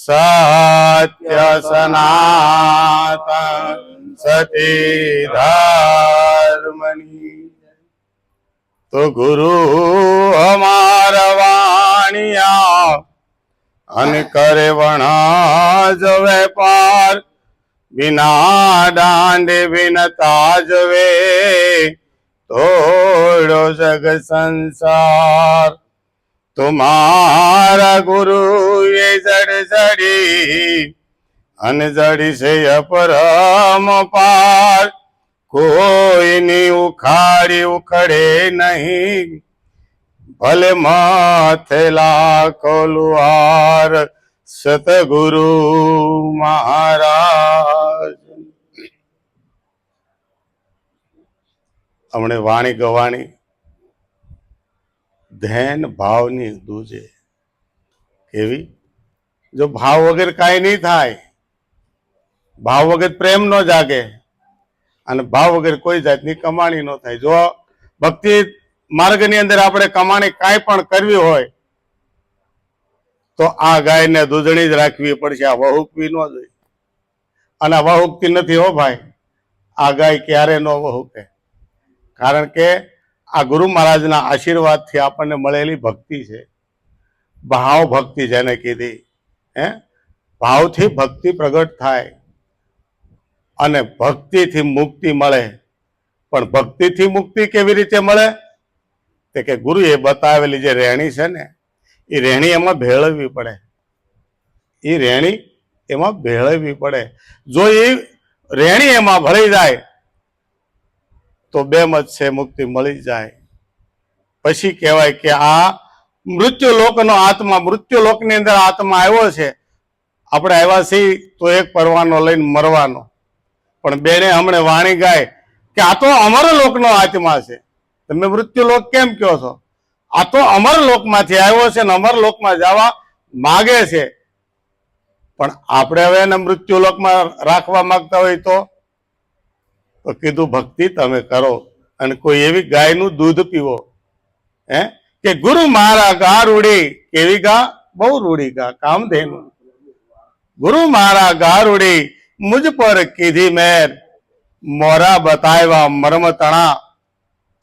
સત્ય સનાતન સતી ધર્મની તો ગુરુ અમારા વાણિયા અને કરે વણાજ વેપાર बिना डांडे बिन ताजवे तोड़ो जग संसार तुम्हारा गुरु ये जड़ जड़ी अन जड़ी से अपरम पार कोई नहीं उखाड़ी उखड़े नहीं भले माथे लाखो लुहार सतगुरु महाराज हमने वाणी गवाणी ધ્યાન ભાવની દૂજે કેવી જો ભાવ વગર કાંઈ નહીં થાય ભાવ વગર પ્રેમ ન જાગે અને ભાવ વગર કોઈ જાતની કમાણી ન થાય જો ભક્તિ માર્ગની અંદર આપણે કમાણી કાંઈ પણ કરવી હોય તો આ ગાયને દૂધણી જ રાખવી પડશે આ વહુકવી ન જોઈએ અને આ વહુકતી નથી હો ભાઈ આ ગાય ક્યારે ન વહુકે કારણ કે આ ગુરુ મહારાજના આશીર્વાદથી આપણને મળેલી ભક્તિ છે ભાવ ભક્તિ જેને કીધી હે ભાવથી ભક્તિ પ્રગટ થાય અને ભક્તિથી મુક્તિ મળે પણ ભક્તિથી મુક્તિ કેવી રીતે મળે તે કે ગુરુએ બતાવેલી જે રહેણી છે ને એ રહેણી એમાં ભેળવવી પડે એ રહેણી એમાં ભેળવવી પડે જો એ રહેણી એમાં ભળી જાય તો બે મત છે મુક્તિ મળી જાય પછી કહેવાય કે આ મૃત્યુલોકનો આત્મા મૃત્યુલોકની અંદર આત્મા આવ્યો છે આપણે આવ્યા છીએ તો એક પરવાનો લઈને મરવાનો પણ બેને હમણે વાણી ગાય કે આ તો અમરલોકનો આત્મા છે તમે મૃત્યુલોક કેમ કહો છો આ તો અમરલોકમાંથી આવ્યો છે ને અમરલોકમાં જવા માગે છે પણ આપણે હવે એને મૃત્યુલોકમાં રાખવા માંગતા હોય તો કીધું ભક્તિ તમે કરો અને કોઈ એવી ગાયનું દૂધ પીવો હે કે ગુરુ મારા ગા રૂડી કેવી ગા બહુ રૂડી ગા કામધેનુ ગુરુ મારા ગા રૂડી મુજ પર કીધી મેર મોરા બતાવ્યા મર્મ તણા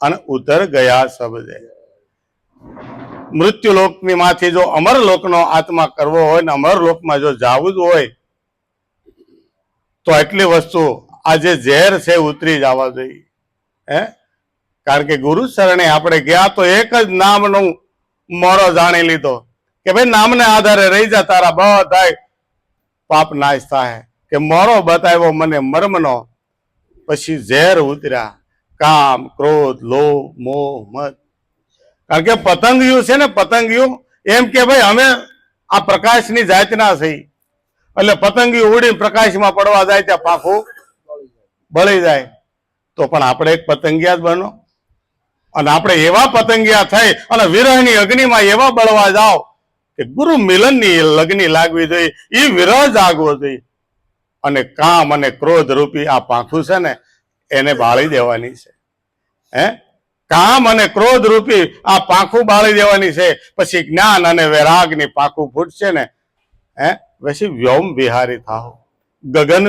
અને ઉતર ગયા સબજે મૃત્યુલોકની માંથી જો અમરલોકનો આત્મા કરવો હોય ને અમરલોકમાં જો જાવું જ હોય તો એટલી વસ્તુ આ જે ઝેર છે ઉતરી જવા જોઈએ હે કારણ કે ગુરુ શરણે આપણે ગયા તો એક જ નામનો મોરો જાણી લીધો કે ભાઈ નામને આધારે રહી જા તારા બધા પાપ નાશ થાય કે મોરો બતાવ્યો મને મર્મનો પછી ઝેર ઉતર્યા કામ ક્રોધ લોભ મોહ મત કારણ કે પતંગિયું છે ને પતંગિયું એમ કે ભાઈ અમે આ પ્રકાશની જાતના થઈ એટલે પતંગિયું ઉડીને પ્રકાશમાં પડવા જાય ત્યાં પાખું બળી જાય તો પણ આપણે એક પતંગિયા જ બનો અને આપણે એવા પતંગિયા થઈ અને વિરહની અગ્નિમાં એવા બળવા જાઓ કે ગુરુ મિલનની લગ્ની લાગવી જોઈએ એ વિરહ જાગવો જોઈએ અને કામ અને ક્રોધ રૂપી આ પાંખું છે ને એને બાળી દેવાની છે હે કામ અને ક્રોધ રૂપી આ પાંખું બાળી દેવાની છે પછી જ્ઞાન અને વૈરાગની પાંખું ફૂટશે ને હે પછી વ્યોમ વિહારી થાવ ગગન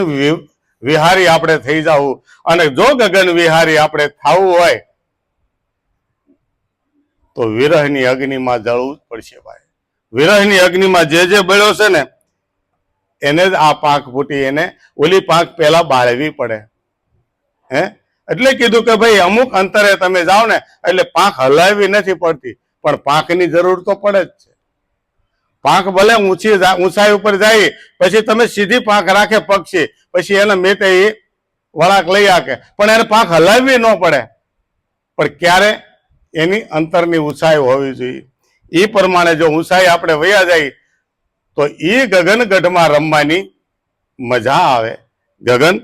વિહારી આપણે થઈ જવું અને જો ગગન વિહારી આપણે થવું હોય તો વિરહની અગ્નિમાં જળવું જ પડશે ભાઈ વિરહની અગ્નિમાં જે જે બળ્યો છે ને એને જ આ પાંખ ફૂટી એને ઓલી પાંખ પહેલા બાળવી પડે હે એટલે કીધું કે ભાઈ અમુક અંતરે તમે જાઓ ને એટલે પાંખ હલાવી નથી પડતી પણ પાંખની જરૂર તો પડે જ છે પાંખ ભલે ઊંચાઈ ઉપર જાય પછી તમે સીધી પાંખ રાખે પક્ષી પછી એને મેતે એ વળાક લઈ આકે પણ એને પાંખ હલાવવી ન પડે પણ ક્યારે એની અંતરની ઊંચાઈ હોવી જોઈએ એ પ્રમાણે જો ઊંચાઈ આપણે વયા જાય તો એ ગગન ગઢમાં રમવાની મજા આવે ગગન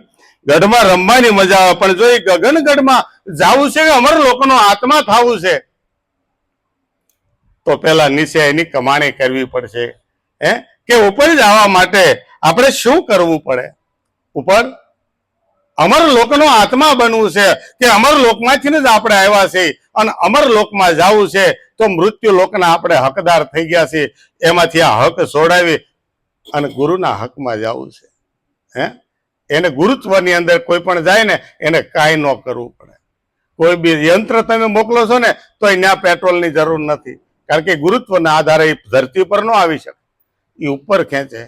ગઢમાં રમવાની મજા આવે પણ જો એ ગગન ગઢમાં જવું છે કે અમર લોકોનો આત્મા થવું છે તો પેલા નીચે એની કમાણી કરવી પડશે હે કે ઉપર જવા માટે આપણે શું કરવું પડે ઉપર અમર લોકનો આત્મા બનવું છે કે અમર લોકમાંથી જ આપણે આવ્યા છે અને અમર લોકમાં જવું છે તો મૃત્યુ લોકના આપણે હકદાર થઈ ગયા છે એમાંથી આ હક છોડાવી અને ગુરુના હકમાં જવું છે. હે, એને ગુરુત્વની અંદર કોઈ પણ જાય ને એને કાંઈ ન કરવું પડે. કોઈ બી યંત્ર તમે મોકલો છો ને તો ત્યાં પેટ્રોલની જરૂર નથી, કારણ કે ગુરુત્વના આધારે એ ધરતી પર ન આવી શકે, એ ઉપર ખેંચે.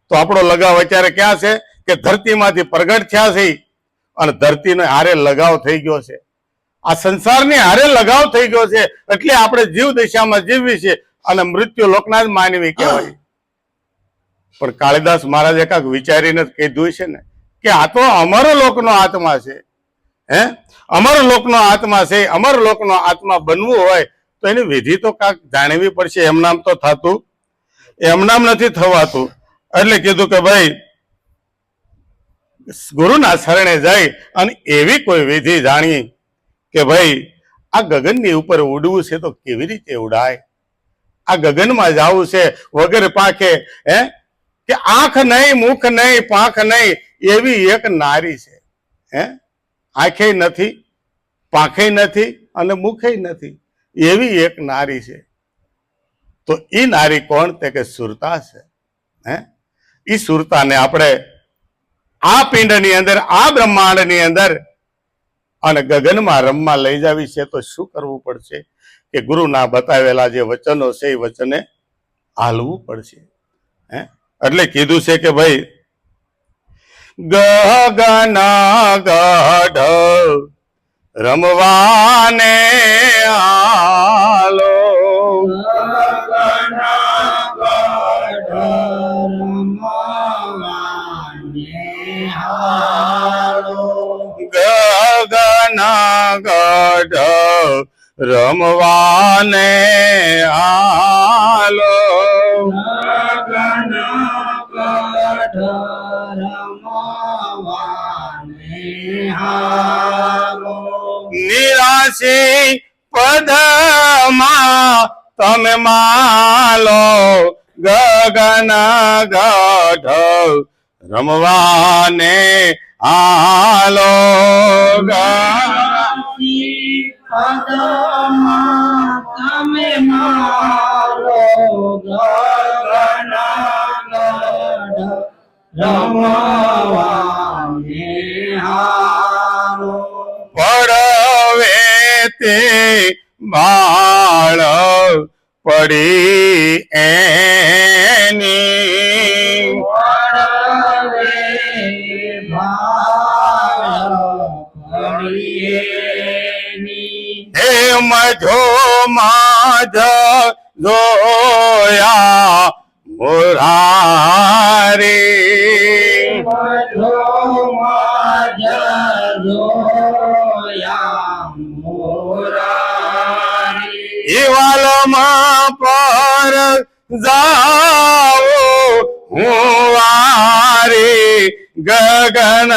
તો આપણો લગાવ અત્યારે ક્યાં છે કે ધરતીમાંથી પ્રગટ થયા છે અને ધરતીનો હારે લગાવ થઈ ગયો છે. આ સંસારની હારે લગાવ થઈ ગયો છે એટલે આપણે જીવ દિશામાં જીવવી છે અને મૃત્યુ લોકના જ માનવી કહેવાય. પણ કાળિદાસ મહારાજે કાંઈક વિચારીને કીધું છે ને કે આ તો અમર લોકનો આત્મા છે. હે, અમર લોકનો આત્મા છે. અમર લોકનો આત્મા બનવું હોય તો એની વિધિ તો કાંઈક જાણવી પડશે. એમ નામ તો થતું, એમ નામ નથી થવાતું. એટલે કીધું કે ભાઈ ગુરુના શરણે જઈ અને એવી કોઈ વિધિ જાણી કે ભાઈ આ ગગનની ઉપર ઉડવું છે તો કેવી રીતે ઉડાય, આ ગગનમાં જવું છે વગર પાંખે. હે, કે આંખ નહીં, મુખ નહીં, પાંખ નહીં, એવી એક નારી છે. હે, આંખે નથી, પાંખે નથી અને મુખે નથી, એવી એક નારી છે. તો એ નારી કોણ? તે કે સુરતા છે. હે, એ સુરતાને આપણે આ પિંડની અંદર, આ બ્રહ્માંડની અંદર અને ગગનમાં રમવા લઈ જાવી છે તો શું કરવું પડશે કે ગુરુના બતાવેલા જે વચનો છે એ વચને હાલવું પડશે. હે, એટલે કીધું છે કે ભાઈ ગગન ગઢ રમવાને હાલો, ગગન ગઢ રમવાને હાલો, નિરાશી પદમાં તમે માલો, ગગન ગઢ રમવાને હાલો, તમે મારો ગગન ગઢ રમવાને હાલો, પડવે તે બાળ પડી એની, હે મધો માધ જોયા મુરારી, ઈવાલમાં પર જાઓ હું વારી, ગગન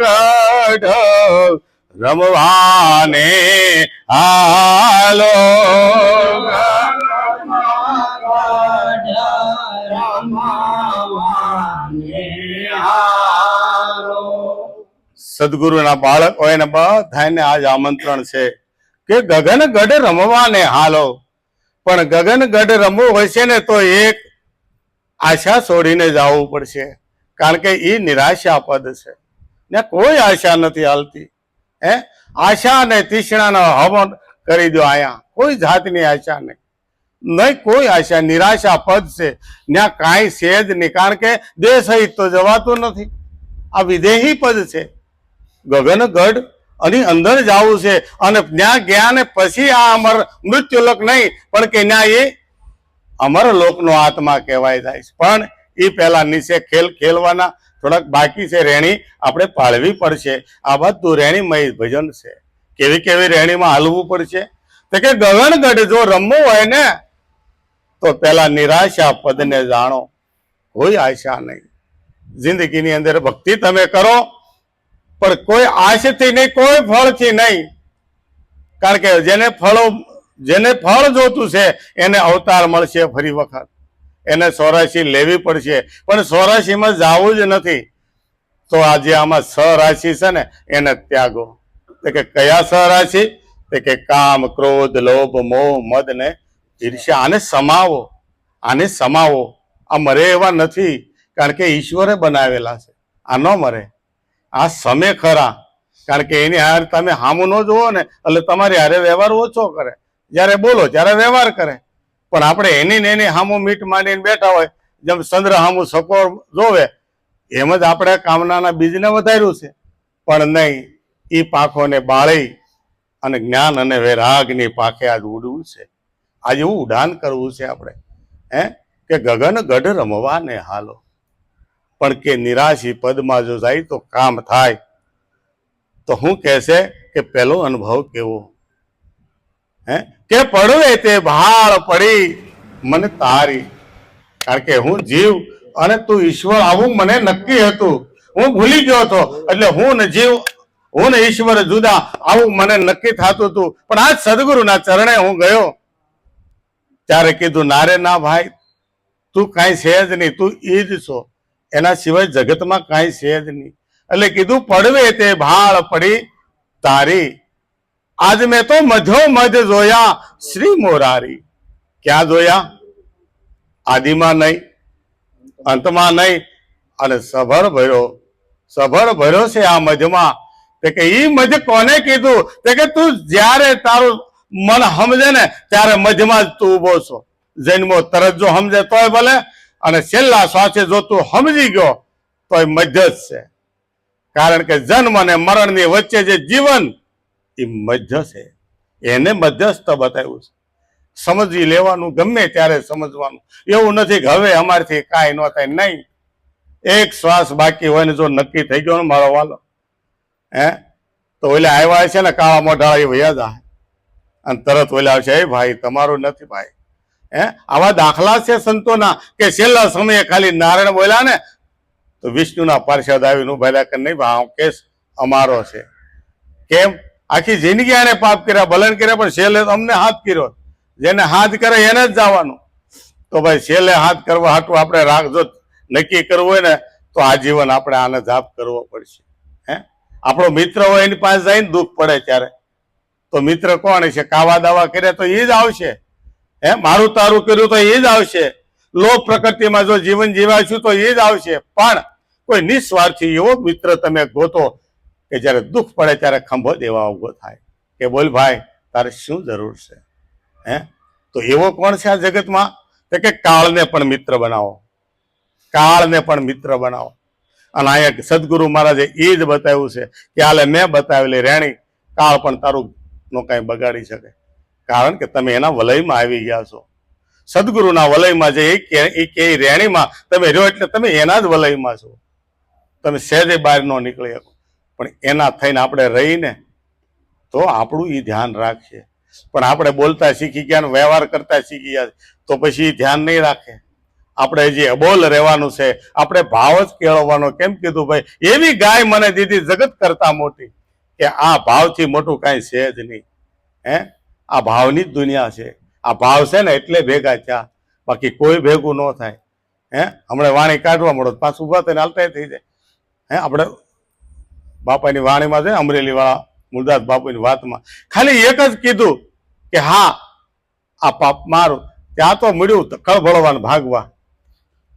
ગઢ રમવાને હાલો, સદગુરુના બાળક હોય ને બધાને આજ આમંત્રણ છે કે ગગન ગઢ રમવાને હાલો. પણ ગગન ગઢ રમવું હોય છે ને તો એક આશા છોડીને જવું પડશે, કારણ કે એ નિરાશા પદ છે ને કોઈ આશા નથી હાલતી. હે, આશા ને તૃષ્ણાનો હવન કરી દો. અહીંયા કોઈ જાતની આશા નહીં, નહીં કોઈ આશા, નિરાશા પદ છે. ત્યાં કાંઈ છે જ નહીં, કારણ કે દેહ સહિત તો જવાતું નથી. આ વિદેહી પદ છે. ગગન ગઢ અને અંદર જવું છે અને ત્યાં ગયા ને પછી આ અમર મૃત્યુલોક નહીં, પણ કે ત્યાં એ અમર લોકનો આત્મા કહેવાય જાય છે. પણ એ પહેલા નીચે ખેલવાના થોડાક બાકી છે, રેણી આપણે પાળવી પડશે. આ બધું રેણીમય ભજન છે. કેવી કેવી રેણીમાં હાલવું પડશે તો કે ગગન ગઢ જો રમવું હોય ને તો પેલા નિરાશા પદને જાણો, કોઈ આશા નહીં. જિંદગીની અંદર ભક્તિ તમે કરો પણ કોઈ આશથી નહીં, કોઈ ફળથી નહીં. કારણ કે જેને ફળ જોતું છે એને અવતાર મળશે ફરી વખત, એને 84 લેવી પડશે, પણ 84માં જવું જ નથી. તો આજે આમાં 6 રાશિ છે ને એને ત્યાગો. તો કે કયા 6 રાશિ? તો કે કામ, ક્રોધ, લોભ, મોહ, મદ ને ઈર્ષ્યા. આને સમાવો, આને સમાવો. આ મરે એવા નથી, કારણ કે ઈશ્વરે બનાવેલા છે. આ ન મરે, આ સમે ખરા, કારણ કે એની હારે તમે હામું ન જોવો ને એટલે તમારી હારે વ્યવહાર ઓછો કરે. જ્યારે બોલો ત્યારે વ્યવહાર કરે, પણ આપણે એની ને એની હામું મીટ માંડીને બેઠા હોય, જેમ ચંદ્ર હામું સકોર જોવે એમ જ આપણે કામનાના બીજને વધાર્યું છે. પણ નહીં, એ પાંખોને બાળી અને જ્ઞાન અને વૈરાગની પાંખે આજ ઉડવું છે. આજે એવું ઉડાન કરવું છે આપણે, કે ગગન ગઢ રમવા ને હાલો, પણ કે નિરાશી પદમાં જો જાય તો કામ થાય. તો હું કહેશે કે પેલો અનુભવ કેવો, કે પડવે તે ભાળ પડી મને તારી. કારણ કે હું જીવ અને તું ઈશ્વર આવું મને નક્કી હતું. હું ભૂલી ગયો હતો, એટલે હું ને જીવ, હું ને ઈશ્વર જુદા, આવું મને નક્કી થતું હતું. પણ આજ સદગુરુના ચરણે હું ગયો ત્યારે કીધું, ના રે ના ભાઈ, તું કાંઈ છે જ નહીં, તું ઈ જ છો, એના સિવાય જગતમાં કાંઈ છે જ નહીં. એટલે કીધું, પડવે તે ભાળ પડી તારી, આજ મેં તો મધ્યો મધ જોયા શ્રી મોરારી. ક્યાં જોયા? આદિમાં નહીં, અંતમાં નહીં, અને સભર ભર્યો છે આ મધમાં. તે કે ઈ મધ કોને કીધું? તે કે તું જ્યારે તારું મન સમજે ને ત્યારે મધમાં જ તું ઉભો છો. જન્મો તરત જો સમજે તોય ભલે, અને છેલ્લા શ્વાસે જો તું સમજી ગયો તોય મધ્ય જ છે. કારણ કે જન્મ અને મરણની વચ્ચે જે જીવન એ મધ્ય છે, એને મધ્યસ્થ બતાવ્યું છે. સમજી લેવાનું, ગમે ત્યારે સમજવાનું. એવું નથી કે હવે અમારથી કાંઈ ન થાય, નહીં. એક શ્વાસ બાકી હોય ને જો નક્કી થઈ ગયો ને મારો વાલો, તો ઓલા આવ્યા છે ને કાળા મોઢાળા એ વયા જાય, અને તરત ઓલા આવશે, એ ભાઈ તમારું નથી ભાઈ. આવા દાખલા છે સંતોના, કે છેલ્લા સમયે ખાલી નારાયણ બોલ્યા ને તો વિષ્ણુના પાર્ષદ આવીને ઉભા કે નહીં ભાઈ કેસ અમારો છે. કેમ? આખી જિંદગી આને પાપ કર્યા, ભલન કર્યા, પણ છેલ્લે અમને હાથ કર્યો. જેને હાથ કરે એને જ જવાનું. તો ભાઈ છેલ્લે હાથ કરવા હાટું આપણે રાખજો, નક્કી કરવું હોય ને તો આજીવન આપણે આને જાપ કરવો પડશે. આપણો મિત્ર હોય એની પાસે જઈને દુઃખ પડે ત્યારે તો મિત્ર કોણ છે? કાવા દાવા કરે તો એ જ આવશે. મારું તારું કર્યું તો એ જ આવશે. લોક પ્રકૃતિમાં જો જીવન જીવાશું તો એ જ આવશે. પણ કોઈ નિસ્વાર્થી એવો મિત્ર તમે ગોતો કે જયારે દુઃખ પડે ત્યારે ખંભો દેવા ઉભો થાય કે બોલ ભાઈ તારે શું જરૂર છે. તો એવો કોણ છે આ જગતમાં? તો કે કાળને પણ મિત્ર બનાવો, કાળને પણ મિત્ર બનાવો. અને અહીંયા સદગુરુ મહારાજે એ જ બતાવ્યું છે કે હાલે મેં બતાવેલી રેણી કાળ પણ તારું નો કાંઈ બગાડી શકે, કારણ કે તમે એના વલયમાં આવી ગયા છો. સદગુરુના વલયમાં જે એ રેણીમાં તમે રહ્યો એટલે તમે એના જ વલયમાં છો. તમે સહેજે બહાર ન નીકળી શકો. પણ એના થઈને આપણે રહીને તો આપણું એ ધ્યાન રાખશે. પણ આપણે બોલતા શીખી ગયા, વ્યવહાર કરતા શીખી ગયા તો પછી ધ્યાન નહીં રાખે. આપણે હજી અબોલ રહેવાનું છે, આપણે ભાવ જ કેળવવાનો. કેમ કીધું ભાઈ? એવી ગાય મને દીધી જગત કરતા મોટી, કે આ ભાવથી મોટું કાંઈ છે જ નહીં. આ ભાવની જ દુનિયા છે. આ ભાવ છે ને એટલે ભેગા થયા, બાકી કોઈ ભેગું ન થાય. હમણાં વાણી કાઢવા મળો પાછું ઉભા થઈને હાલતા થઈ જાય. આપણે બાપાની વાણીમાં છે, અમરેલી વાળા મુરદાસ બાપુની વાતમાં ખાલી એક જ કીધું કે હા આ પાપ મારું, ત્યાં તો મળ્યું કળભળવાનું ભાગવા.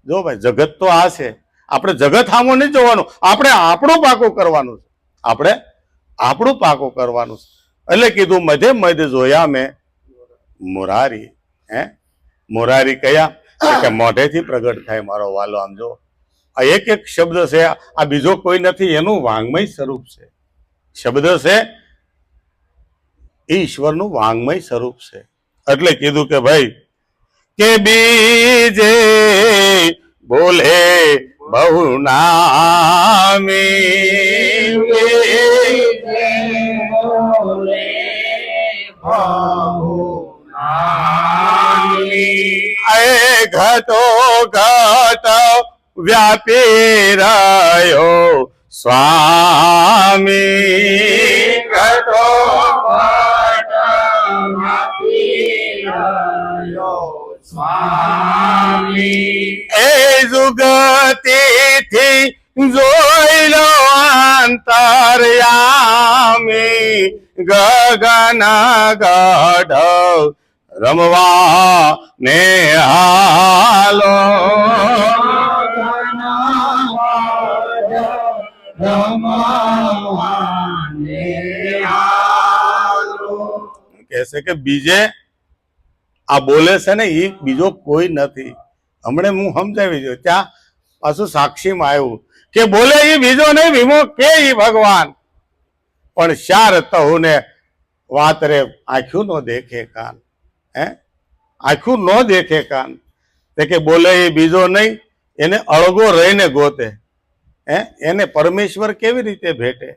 જો ભાઈ જગત તો આ છે, આપણે જગત સામું નહીં જોવાનું, આપણે આપણું પાકું કરવાનું છે. આપણે આપણું પાકું કરવાનું છે. એટલે કીધું મધ્ય મધ્ય જોયા મેં મોરારી. મોરારી કયા? કે મોઢેથી પ્રગટ થાય મારો વાલો. આમ જો આ એક એક શબ્દ છે, આ બીજો કોઈ નથી, એનું વાંગમય સ્વરૂપ છે. શબ્દ છે એ ઈશ્વરનું વાંગમય સ્વરૂપ છે. એટલે કીધું કે ભાઈ કે બીજે બોલે બહુ નામી, ઘટો ઘટ વ્યાપી રહ્યો સ્વામી. ઘટો ઘટ વ્યાપી રહ્યો સ્વામી. એ જુગતીથી જોઈ લો અંતર્યામી. ગગન ગઢ રમવા ને હાલો. છે કે બીજે આ બોલે છે ને એ બીજો કોઈ નથી. હમણે હું સમજાવી દઉં, ત્યાં પાછું સાક્ષીમાં આવ્યું કે બોલે એ બીજો નહીં વિમો કે ઈ ભગવાન, પણ શાર તહુ ને વાત રે આંખ્યું નો દેખે કાન. હે આંખ્યું નો દેખે કાન, તે કે બોલે એ બીજો નહીં, એને અળગો રહીને ગોતે. એને પરમેશ્વર કેવી રીતે ભેટે?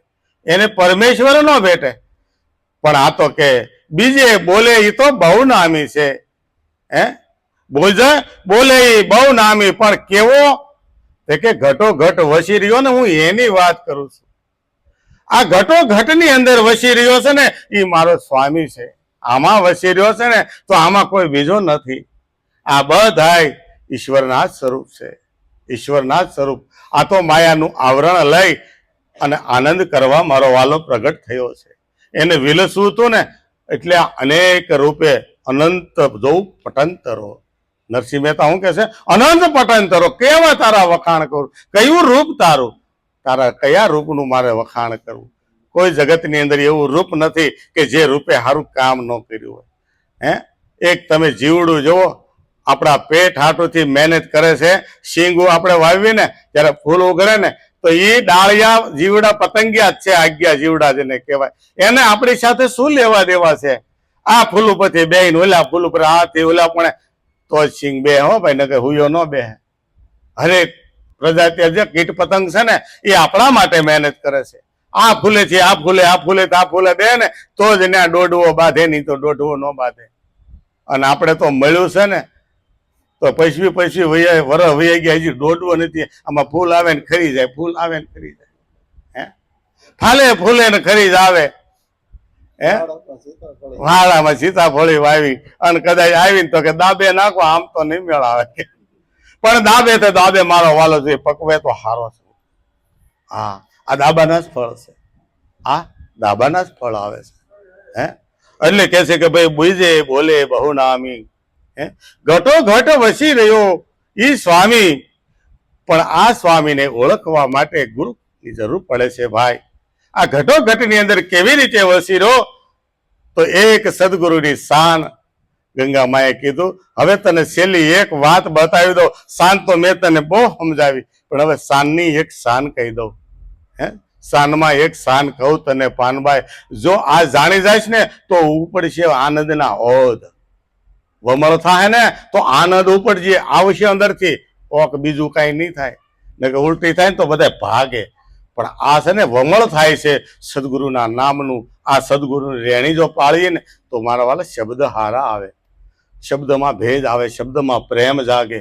એને પરમેશ્વર નો ભેટે. પણ આ તો કે બીજે બોલે એ તો બહુ નામી છે. બોલે એ બહુ નામી, પણ કેવો? તે કે ઘટો ઘટ વસી રહ્યો ને, હું એની વાત કરું છું. આ ઘટો ઘટ ની અંદર વસી રહ્યો છે ને, એ મારો સ્વામી છે. આમાં વસી રહ્યો છે ને, તો આમાં કોઈ બીજો નથી. આ બધાય ઈશ્વરના જ સ્વરૂપ છે, ઈશ્વરના જ સ્વરૂપ. આ તો માયાનું આવરણ લઈ અને આનંદ કરવા મારો વાલો પ્રગટ થયો છે. એને વિલસવું હતું ને, એટલે અનેક રૂપે અનંત જોઉં પટંતરો. નરસિંહ મહેતા શું કે છે? અનંત પટંતરો કેવા તારા વખાણ કરું. કયું રૂપ તારું? તારા કયા રૂપનું મારે વખાણ કરવું? કોઈ જગતની અંદર એવું રૂપ નથી કે જે રૂપે સારું કામ ન કર્યું હોય. એક તમે જીવડું જુઓ, આપણા પેટ હાટુથી મહેનત કરે છે. શીંગું આપણે વાવીએ ને ત્યારે ફૂલ ઉગડે ને, તો એ ડાળિયા જીવડા પતંગિયા જ છે, આજ્ઞા જીવડા જેને કહેવાય. એને આપણી સાથે શું લેવા દેવા છે? આ ફૂલ ઉપરથી બેહીને ઓલા ફૂલ ઉપર હાથી ઓલા પણ તો જ સિંગ બે હો ભાઈ, નકર હુયો ન બે. હરેક પ્રજાતિ જે કીટ પતંગ છે ને, એ આપણા માટે મહેનત કરે છે. આ ફૂલે છે આ ફૂલે, આ ફૂલે આ ફૂલે બે ને તો જ એને દોડવો બાંધે, નહીં તો દોડવો ન બાંધે. અને આપણે તો મળ્યું છે ને, તો પૈસવી વરસ વહી ગયા, હજી દોડવો નથી. આમાં ફૂલ આવે ને ખરી જાય, ફૂલ આવે ને ખરી જાય. ફાલે ફૂલે ને ખરી જ આવે. વાળામાં સીતાફળી વાવી અને કદાચ આવીને તો કે દાબે નાખો, આમ તો નહીં મેળ આવે. પણ દાબે તો દાબે મારો વાલો છે, પકવે તો હારો છે. હા, આ દાબાના જ ફળ છે, આ દાબાના જ ફળ આવે છે. એટલે કે છે કે ભાઈ બીજે બોલે બહુ નામી, ઘટો ઘટ વસી રહ્યો ઈ સ્વામી. પણ આ સ્વામીને ઓળખવા માટે ગુરુની જરૂર પડે છે ભાઈ. આ ઘટો ઘટની અંદર કેવી રીતે વસી રહ્યો? તો એક સદગુરુની શાન ગંગા માએ કીધું. હવે તને છેલ્લી એક વાત બતાવી દઉં. શાન તો મેં તને બહુ સમજાવી, પણ હવે શાનની એક શાન કહી દઉં. શાનમાં એક શાન કહું તને પાનબાઈ, જો આ જાણી જાય ને તો ઉપડશે આનંદના ઓધ. વમળ થાય ને તો આનંદ ઉપડજે આવશે અંદરથી, ઓક બીજું કાંઈ નહીં થાય. ને કે ઉલટી થાય ને તો બધા ભાગે. પણ આ છે ને વમળ થાય છે સદગુરુના નામનું. આ સદગુરુની રેણી જો પાળીએ ને તો મારા વાલા શબ્દ હારા આવે, શબ્દમાં ભેદ આવે, શબ્દમાં પ્રેમ જાગે.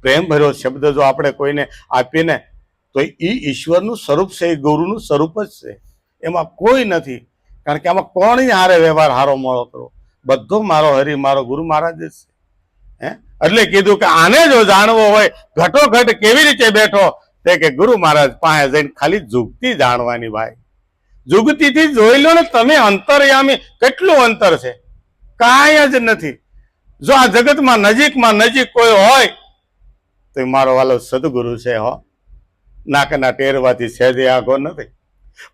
પ્રેમ ભર્યો શબ્દ જો આપણે કોઈને આપીએ ને તો એ ઈશ્વરનું સ્વરૂપ છે, એ ગુરુનું સ્વરૂપ જ છે. એમાં કોઈ નથી. કારણ કે આમાં કોણ હારે વ્યવહાર હારો મોળો કરો? બધો મારો હરિ મારો ગુરુ મહારાજ જ છે. એટલે કીધું કે આને જો જાણવો હોય ઘટો ઘટ કેવી રીતે બેઠો, તે કે ગુરુ મહારાજ પાસે જઈને ખાલી જુગતી જાણવાની ભાઈ. જુગતીથી જોઈ લો ને તમે અંતરયામી. કેટલું અંતર છે? કાંઈ જ નથી. જો આ જગતમાં નજીકમાં નજીક કોઈ હોય તો મારો વાલો સદગુરુ છે. હો, નાકના ટેરવાથી સહેજે આગો નથી,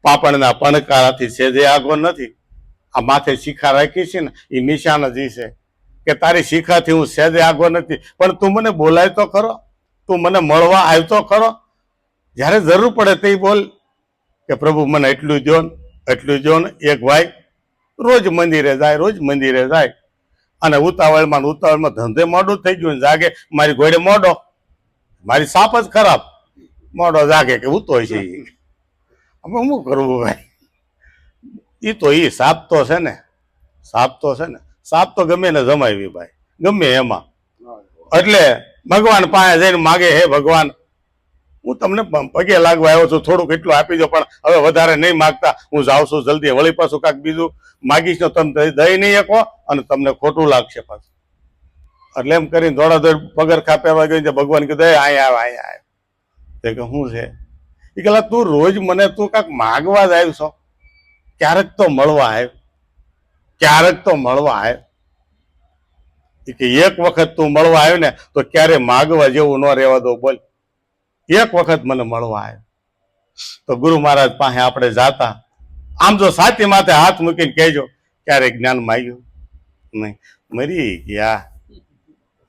પાપણના પણકારાથી સહેજે આગો નથી. આ માથે શિખા રાખી છે ને એ નિશાન જ છે કે તારી શિખાથી હું સહેજે આગો નથી. પણ તું મને બોલાય તો ખરો, તું મને મળવા આવતો ખરો. જ્યારે જરૂર પડે તે બોલ કે પ્રભુ મને એટલું દો ને એટલું દો ને. એક ભાઈ રોજ મંદિરે જાય, રોજ મંદિરે જાય અને ઉતાવળમાં ધંધે મોડું થઈ ગયું, જાગે મારી ઘોડે મોડો, મારી સાપ જ ખરાબ, મોડો જાગે કે ઉતો છે. હવે શું કરવું ભાઈ? એ તો એ સાપ તો છે ને, સાપ તો છે ને, સાપ તો ગમે ને જમાવી ભાઈ, ગમે એમાં. એટલે ભગવાન પાસે જઈને માગે, હે ભગવાન હું તમને પગે લાગવા આવ્યો છું, થોડુંક એટલું આપી દો, પણ હવે વધારે નહીં માગતા, હું જાઉં છું જલ્દી. વળી પાછું કાંઈક બીજું માગીશ તો તમે દઈ નહીં શકો અને તમને ખોટું લાગશે પાછું. એટલે એમ કરીને દોડાદોડ પગરખા પહેરવા ગઈ. ભગવાન કીધું અહીંયા આવ, અહીંયા આવ. તે કે શું છે? એ કે તું રોજ મને તું કાંઈક માગવા જ આવ્યો છો, ક્યારેક તો મળવા આવ, ક્યારેક તો મળવા આવ. કે એક વખત તું મળવા આવ્યો ને તો ક્યારે માગવા જેવું ન રહેવા દો. બોલ, એક વખત મને મળવા આવ્યો. તો ગુરુ મહારાજ પાસે આપણે જાતા, આમ જો સાથી માથે હાથ મૂકીને કહેજો ક્યારે જ્ઞાન માગ્યું નહીં. મરી ગયા.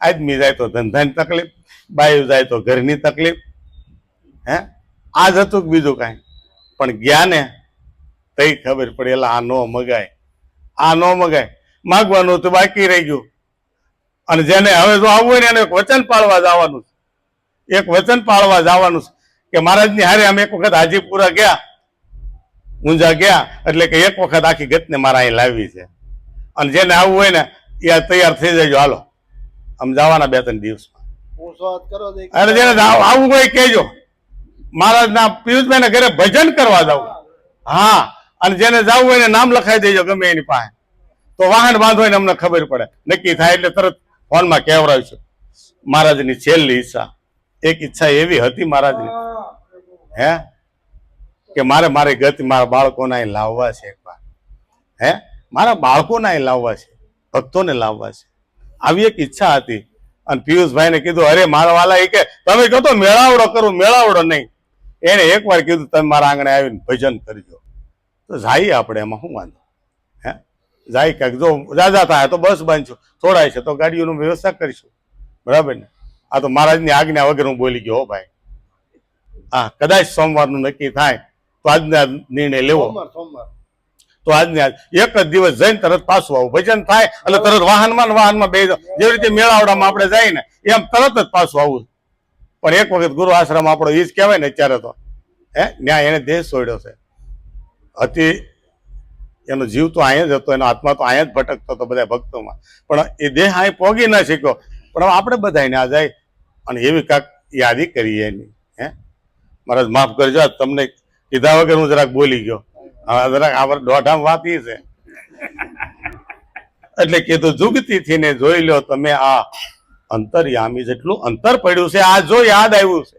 આદમી જાય તો ધંધાની તકલીફ, બાયું જાય તો ઘરની તકલીફ. હે આ જ હતું કે બીજું કાંઈ? પણ ગયા ને તઈ ખબર પડેલા આ નો મગાય, આ નો મગાય. માગવાનું તો બાકી રહી ગયું. અને જેને હવે જો આવવું હોય ને એને એક વચન પાળવા જવાનું છે. એક વચન પાળવા જવાનું છે કે મહારાજની હારે અમે એક વખત હાજીપુરા ગયા, ઊંઝા ગયા, એટલે કે એક વખત આખી ગતને મારા અહીં લાવી છે. અને જેને આવવું હોય ને એ તૈયાર થઈ જજો, હાલો આમ જવાના 2-3 દિવસમાં. અને જેને આવવું હોય કહેજો. મહારાજના પિયુષભાઈ ઘરે ભજન કરવા જવું. હા, અને જેને જવું હોય ને નામ લખાઈ દેજો ગમે એની પાસે, તો વાહન બાંધો ને અમને ખબર પડે. નક્કી થાય એટલે તરત ફોનમાં કહેવડાવીશું. મહારાજની છેલ્લી ઈચ્છા, એક ઈચ્છા એવી હતી મહારાજની, હે કે મારી ગતિ મારા બાળકોને અહીં લાવવા છે એકવાર. હે મારા બાળકોને અહીં લાવવા છે, ભક્તોને લાવવા છે. આવી એક ઈચ્છા હતી. અને પિયુષભાઈને કીધું, અરે મારા વાલા એ કે તમે કહો તો મેળાવડો કરું, મેળાવડો નહીં. એને એકવાર કીધું તમે મારા આંગણે આવીને ભજન કરજો. તો જાય આપણે, એમાં શું વાંધો? હે જાય કાંઈક જો જાજા થાય તો બસ બાંધશું, થોડાય છે તો ગાડીઓની વ્યવસ્થા કરીશું. બરાબર ને? આ તો મહારાજની આજ્ઞા વગર હું બોલી ગયો. હો ભાઈ, હા કદાચ સોમવારનું નક્કી થાય તો આજના નિર્ણય લેવો. તો આજને આજ એક જ દિવસ જઈને તરત પાછું આવું. ભજન થાય એટલે તરત વાહનમાં બે જેવી રીતે મેળાવડામાં આપણે જાય ને એમ તરત જ પાછું આવું. પણ એક વખત ગુરુ આશ્રમ આપણો એ જ કહેવાય ને અત્યારે તો. હે ન્યાય એને દેહ છોડ્યો છે. અતિ એનો જીવ તો અહીંયા જ હતો, એનો આત્મા તો અહીંયા જ ભટકતો હતો બધા ભક્તોમાં. પણ એ દેહ અહીં પોગી ન શક્યો. પણ હવે આપણે બધા એને આ જાય અને એવી કાંક યાદી કરીએ એની. હે મહારાજ માફ કરજો, તમને કીધા વગર હું જરાક બોલી ગયો. હવે જરાક આ દોઢામ વાત એ છે એટલે કીધું જુગતીથી ને જોઈ લો તમે આ અંતર્યામી. જેટલું અંતર પડ્યું છે આ જો યાદ આવ્યું છે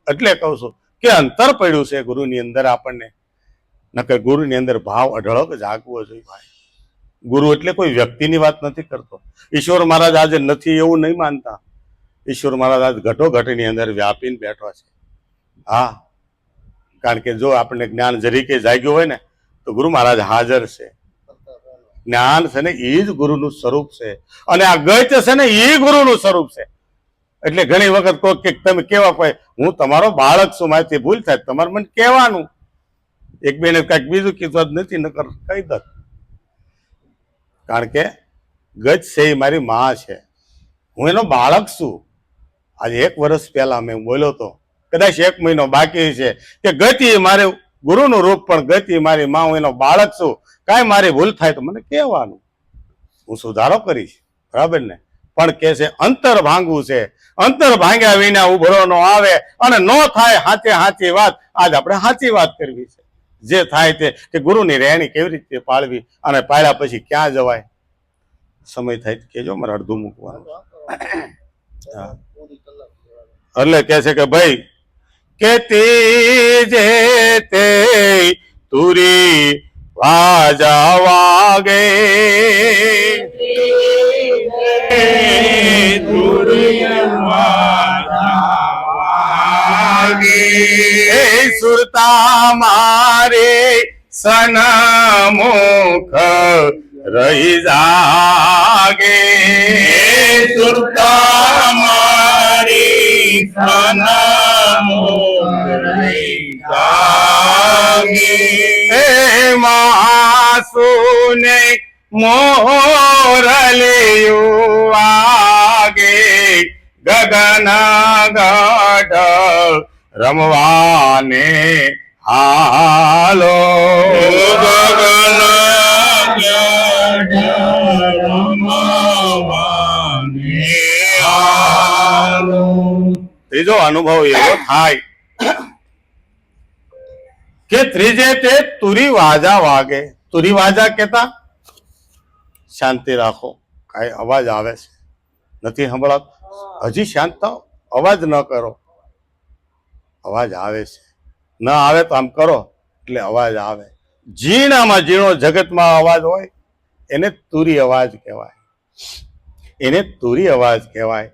એટલે કહું છું કે અંતર પડ્યું છે ગુરુની અંદર આપણને. નકર ગુરુની અંદર ભાવ અઢળક જાગવો જોઈએ ભાઈ. ગુરુ એટલે કોઈ વ્યક્તિની વાત નથી કરતો. ઈશ્વર મહારાજ આજે નથી એવું નહીં માનતા. ઈશ્વર મહારાજ આજ ઘટોઘટીની અંદર વ્યાપીને બેઠો છે. હા, કારણ કે જો આપણને જ્ઞાન જરીકે જાગ્યું હોય ને તો ગુરુ મહારાજ હાજર છે. જ્ઞાન છે ને એ જ ગુરુનું સ્વરૂપ છે. અને આ ગત છે ને એ ગુરુનું સ્વરૂપ છે. એટલે ઘણી વખત કહો કે તમે કેવા કોઈ હું તમારો બાળક છું, માહિતી ભૂલ થાય તમારે મને કહેવાનું. એક બેને કઈક બીજું કીધું જ નથી, નકર કહી દત. કારણ કે ગજ છે એ મારી માં છે, હું એનો બાળક છું. આજે 1 વર્ષ પહેલા મેં બોલ્યો તો, કદાચ 1 મહિનો બાકી છે કે ગતિ મારે ગુરુનું રૂપ પણ ગતિ મારી માં, હું એનો બાળક છું. કાંઈ મારી ભૂલ થાય તો મને કહેવાનું, હું સુધારો કરીશ. બરાબર ને? પણ કે છે અંતર ભાંગવું છે, અંતર ભાંગ્યા વિના ઉભરો નો આવે. અને નો થાય હાચે હાચી વાત. આજ આપણે સાચી વાત કરવી છે. જે થાય તે કે ગુરુની રહેણી કેવી રીતે પાળવી અને પાળ્યા પછી ક્યાં જવાય. સમય થાય કેજો, મારે અડધું મૂકવાનું. એટલે કે છે કે ભાઈ કે તે જે તે તુરી વાજા વાગે, સુરતા મારે સનમુખ રહી જાગે. સુરતા મારી સનમુખ રહી જાગે. માસુને મોરલિયું વાગે, ગગન ગઢ રમવાને હાલો. ગગન ગઢ રમવાને હાલો. ત્રીજો અનુભવ એવો થાય કે ત્રીજે તે તુરી વાજા વાગે. તુરી વાજા કેતા શાંતિ રાખો, કઈ અવાજ આવે છે નથી સંભળાતો, હજી શાંત થાઓ, અવાજ ન કરો. અવાજ આવે છે, ન આવે તો આમ કરો એટલે અવાજ આવે. ઝીણામાં ઝીણો જગતમાં અવાજ હોય એને તુરી અવાજ કહેવાય. એને તુરી અવાજ કહેવાય.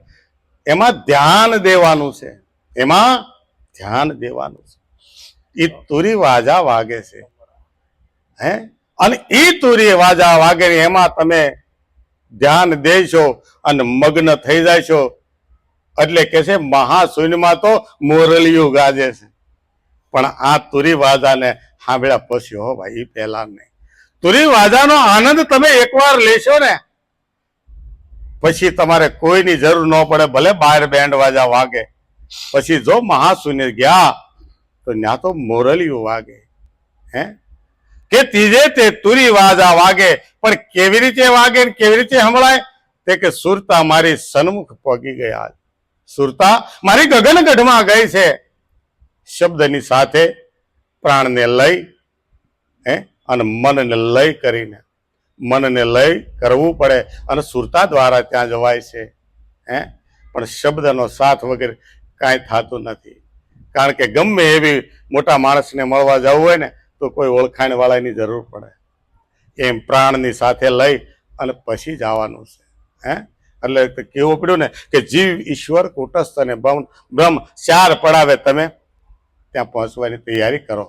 એમાં ધ્યાન દેવાનું છે, એમાં ધ્યાન દેવાનું છે. એ તુરી વાજા વાગે છે. હે અને ઈ તુરી વાજા વાગે ને એમાં તમે ધ્યાન દેશો અને મગ્ન થઈ જાશો એટલે કે છે મહાશૂન્યમાં તો મોરલિયું ગાજે છે, પણ આ તુરી વાજાને સાંભળ્યા પછી હો ભાઈ પહેલા નહીં. તુરી વાજાનો આનંદ તમે એકવાર લેશો ને પછી તમારે કોઈની જરૂર ન પડે, ભલે બહાર બેન્ડ વાજા વાગે. પછી જો મહાશૂન્ય ગયા તો ત્યાં તો મોરલિયું વાગે. હે કે ત્રીજે તે તુરી વાજા વાગે, પણ કેવી રીતે વાગે ને કેવી રીતે સંભળાય? તે કે સુરતા મારી સન્મુખ પગી ગયા, સુરતા મારી ગગનગઢમાં ગઈ છે. શબ્દની સાથે પ્રાણને લઈ અને મનને લય કરીને, મનને લય કરવું પડે અને સુરતા દ્વારા ત્યાં જવાય છે. પણ શબ્દનો સાથ વગેરે કાંઈ થતું નથી. કારણ કે ગમે એવી મોટા માણસને મળવા જવું હોય ને તો કોઈ ઓળખાણ વાળાની જરૂર પડે. એમ પ્રાણની સાથે લઈ અને પછી જવાનું છે. એટલે કેવું પડ્યું ને કે જીવ ઈશ્વર કુટસ્થ અને બ્રહ્મ ચાર પડાવે, તમે ત્યાં પહોંચવાની તૈયારી કરો.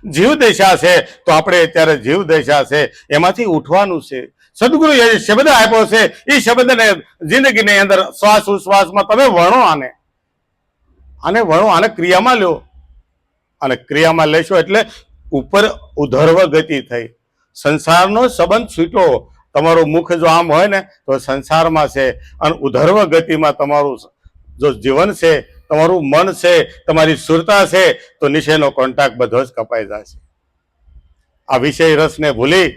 જીવ દશા છે તો આપણે અત્યારે જીવ દશા છે એમાંથી ઉઠવાનું છે. સદગુરુ એ શબ્દ આપ્યો છે, એ શબ્દને જિંદગીની અંદર શ્વાસ ઉશ્વાસમાં તમે વણો, આને વણો, આને ક્રિયામાં લો. અને ક્રિયામાં લેશો એટલે ઉપર ઉધર્વ ગતિ થઈ. સંસારનો સંબંધ છૂટો. તમારું મુખ જો આમ હોય ને તો સંસારમાં છે, અને ઉધર્વ ગતિમાં તમારું જો જીવન છે, તમારું મન છે, તમારી સુરતા છે, તો નીચેનો કોન્ટેક્ટ બધો જ કપાઈ જશે. આ વિષય રસને ભૂલી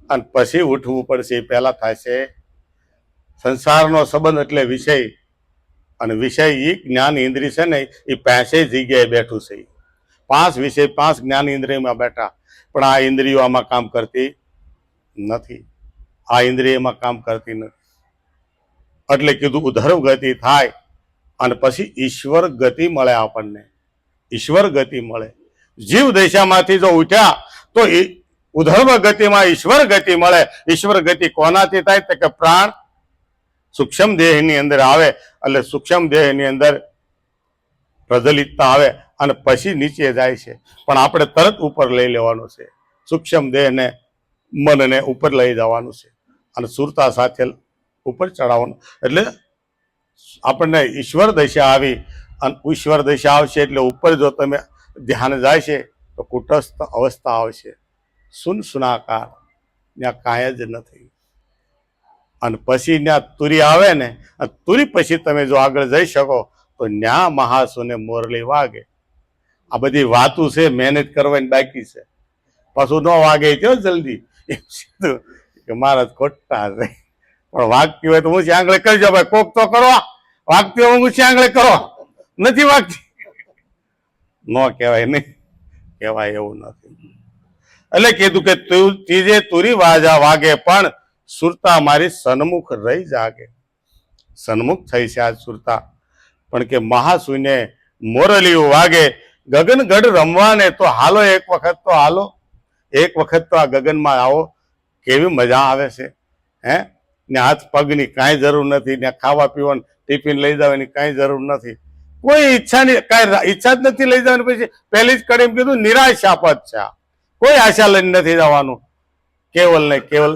અને પછી ઉઠવું પડશે. એ પહેલા થાય છે સંસારનો સંબંધ એટલે વિષય, અને વિષય એ જ્ઞાન ઇન્દ્રિય છે ને એ 5 જગ્યાએ બેઠું છે. 5 વિષય 5 જ્ઞાન ઇન્દ્રિયમાં બેઠા, પણ આ ઇન્દ્રિયો આમાં કામ કરતી નથી. આ ઇન્દ્રિયમાં કામ કરતી નથી. એટલે કીધું ઉધર્વ ગતિ થાય અને પછી ઈશ્વર ગતિ મળે આપણને. ઈશ્વર ગતિ મળે. જીવ દશામાંથી જો ઉઠ્યા તો ઉધર્વ ગતિમાં ઈશ્વર ગતિ મળે. ઈશ્વર ગતિ કોનાથી થાય? તો કે પ્રાણ સૂક્ષ્મ દેહની અંદર આવે, એટલે સૂક્ષ્મ દેહની અંદર પ્રજ્વલિતતા આવે અને પછી નીચે જાય છે. પણ આપણે તરત ઉપર લઈ લેવાનું છે. સૂક્ષ્મ દેહને મનને ઉપર લઈ જવાનું છે અને સુરતા સાથે ઉપર ચડાવવાનું. એટલે આપણને ઈશ્વર દશા આવી, અને ઈશ્વર દશા આવશે એટલે ઉપર જો તમે ધ્યાન જાય છે તો કુટસ્થ અવસ્થા આવશે, સુનસુનાકાર, ત્યાં કાંઈ જ નથી. અને પછી ત્યાં તુરી આવે ને, તુરી પછી તમે જો આગળ જઈ શકો તો ન્યા મહાસુને મોરલી વાગે. આ બધી વાતું છે, મહેનત કરવાની બાકી છે. પાછું ન વાગે તો જલ્દી એમ સીધું કે મહારાજ ખોટા છે. પણ વાગતી હોય તો ઊંચી આંગળે કરજો ભાઈ, કોક તો કરો. વાગતી હોય ઊંચી આંગળે કરો, નથી વાગતી ન કહેવાય, નહીં કહેવાય એવું નથી. એટલે કીધું કે ત્રીજે તુરી વાજા વાગે, પણ સુરતા મારી સન્મુખ રહી જાગે. સન્મુખ થઈ છે આજ સુરતા. પણ કે મહાશૂન્ય મોરલિયું વાગે. ગગનગઢ રમવાને તો હાલો, એક વખત તો હાલો, એક વખત તો આ ગગનમાં આવો. કેવી મજા આવે છે. ને હાથ પગની કાંઈ જરૂર નથી, ને ખાવા પીવાનું ટિફિન લઈ જવાની કાંઈ જરૂર નથી. કોઈ ઈચ્છાની કાંઈ ઈચ્છા જ નથી લઈ જવાની. પછી પહેલી જ કડી કીધું નિરાશાપદ છે. કોઈ આશા લઈને નથી જવાનું. કેવલ ને કેવલ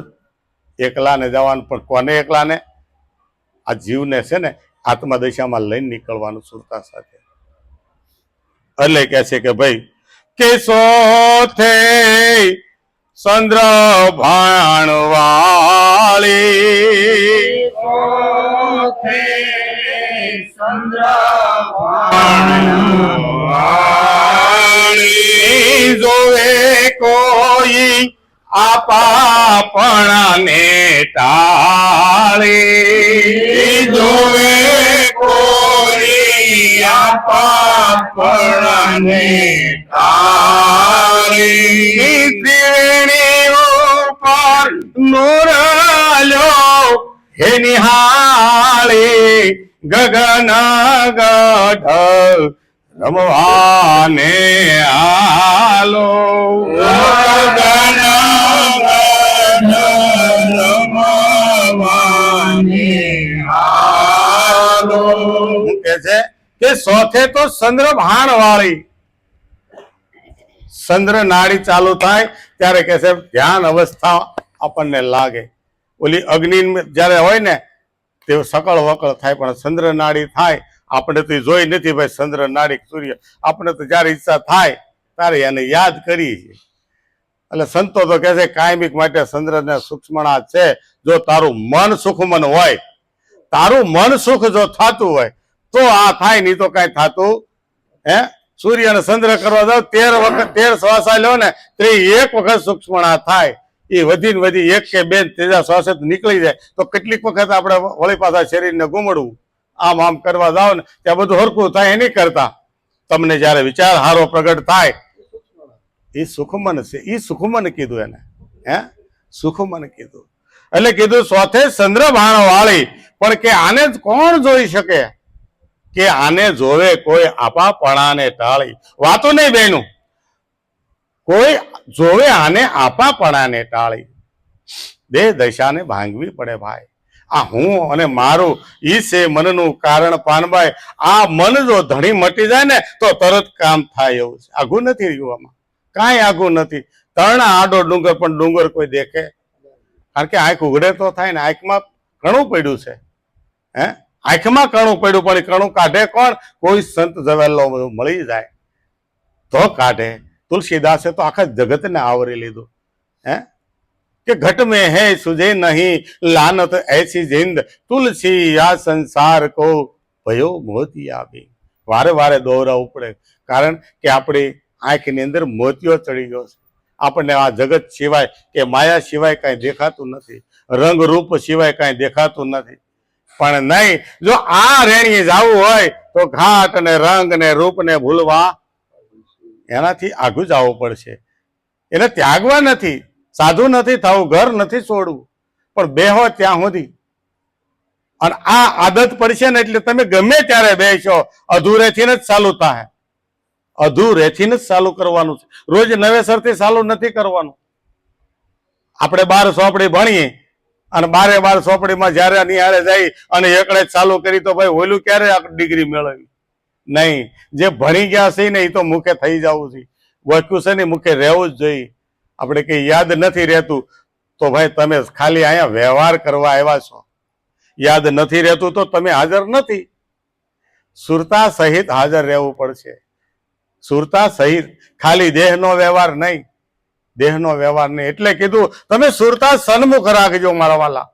એકલાને જવાનું. પણ કોને એકલાને? આ જીવને છે ને આત્મદશામાં લઈને નીકળવાનું સુરતા સાથે. એટલે કે છે કે ભાઈ કે સોથે ચંદ્ર ભાણવાળી, જોવે કોઈ આપાપણાને ટાળી, જોવે કોઈ આપાપણાને ટાળી, ત્રિવેણી ઉપર નૂરાલ્યો હે નિહાળી, ગગન ગઢ રમવાને આલો, ગગન ગઢ રમવાને આલો. કે છે કે સોથે તો ચંદ્ર ભાણ વાળી. ચંદ્ર નાડી ચાલુ થાય ત્યારે કે છે ધ્યાન અવસ્થા આપણને લાગે. ઓલી અગ્નિ જ્યારે હોય ને તે સકળ વકળ થાય, પણ ચંદ્ર નાડી થાય આપણે તો જોઈ નથી ભાઈ ચંદ્ર નાડી સૂર્ય. આપણે તો જયારે ઈચ્છા થાય ત્યારે એને યાદ કરી છે. એટલે સંતો તો કહે છે કાયમિક માટે ચંદ્રને સૂક્ષ્મણા છે. જો તારું મન સુખમન હોય, તારું મન સુખ જો થતું હોય તો આ થાય, નહીં તો કઈ થતું હે. સૂર્ય અને ચંદ્ર કરવા જાવ 13 વખત 13 શ્વાસા લો ને તો એક વખત સૂક્ષ્મણા થાય. એ વધીને વધી એક કે બે ત્રીજા શ્વાસે નીકળી જાય તો કેટલીક વખત આપણે વળી પાછા શરીરને ગુમડવું આમ આમ કરવા જાવ ને ત્યાં બધું હરખું થાય. એની કરતા તમને જયારે વિચાર હારો પ્રગટ થાય એ સુખમન છે. એ સુખમન કીધું એને, હે સુખમન કીધું. એટલે કીધું સોથે ચંદ્રભાણ વાળી, પણ કે આને કોણ જોઈ શકે, કે આને જોવે કોઈ આપાપણાને ટાળી. વાતો નહીં બેનું, કોઈ જોવે આને આપાપણાને ટાળી. દેહ દશાને ભાંગવી પડે ભાઈ. આ હું અને મારું ઈ છે મનનું કારણ પાનભાઈ. આ મન જો ધણી મટી જાય ને તો તરત કામ થાય એવું છે. આઘું નથી રહ્યું, આમાં કાંઈ આઘું નથી. તરણા આડો ડુંગર પણ ડુંગર કોઈ દેખે? કારણ કે આંખ ઉઘડે તો થાય ને. આંખમાં કણું પડ્યું છે, હે આંખમાં કણું પડ્યું, પણ કણું કાઢે કોણ? કોઈ સંત જવેલો મળી જાય તો કાઢે. તુલસીદાસે તો આખા જગતને આવરી લીધું, હે કે ઘટ में है सुझे नहीं लानत ऐसी जिंद तुलसी या સંસાર કો ભયો મોતિયા બી. વારે વારે દોહરાવું પડે, કારણ કે આપણી આંખની અંદર મોતિયો ચડી ગયો છે. આપણને આ જગત સિવાય કે માયા સિવાય કાંઈ દેખાતું નથી, રંગ રૂપ સિવાય કાંઈ દેખાતું નથી. પણ નહીં, જો આ રેણીએ જવું હોય તો ઘાટ ને રંગ ને રૂપ ને ભૂલવા એનાથી આગું જવું પડશે. એને ત્યાગવા નથી, સાધુ નથી થવું, ઘર નથી છોડવું, પણ બેહો ત્યાં સુધી. અને આ આદત પડશે ને એટલે તમે ગમે ત્યારે બેસો, અધૂરેથી જ ચાલુ થાય. અધૂરેથી જ ચાલુ કરવાનું છે. રોજ નવેસરથી ચાલુ નથી કરવાનું. આપણે 12 ચોપડી ભણીએ અને 12 ચોપડીમાં જયારે નિહાળે જાય અને એકડે ચાલુ કરી તો ભાઈ ઓલું ક્યારે ડિગ્રી મેળવી? નહીં. જે ભણી ગયા છે ને એ તો મુખે થઈ જવું છે. વાંચ્યું છે ને મુખે રહેવું જ જોઈએ. આપણે કઈ યાદ નથી રહેતું તો ભાઈ તમે ખાલી અહીંયા વ્યવહાર કરવા આવ્યા છો. યાદ નથી રહેતું તો તમે હાજર નથી. સુરતા સહિત હાજર રહેવું પડશે. સુરતા સહિત, ખાલી દેહનો વ્યવહાર નહીં, દેહનો વ્યવહાર નહીં. એટલે કીધું તમે સુરતા સન્મુખ રાખજો મારા વાલા.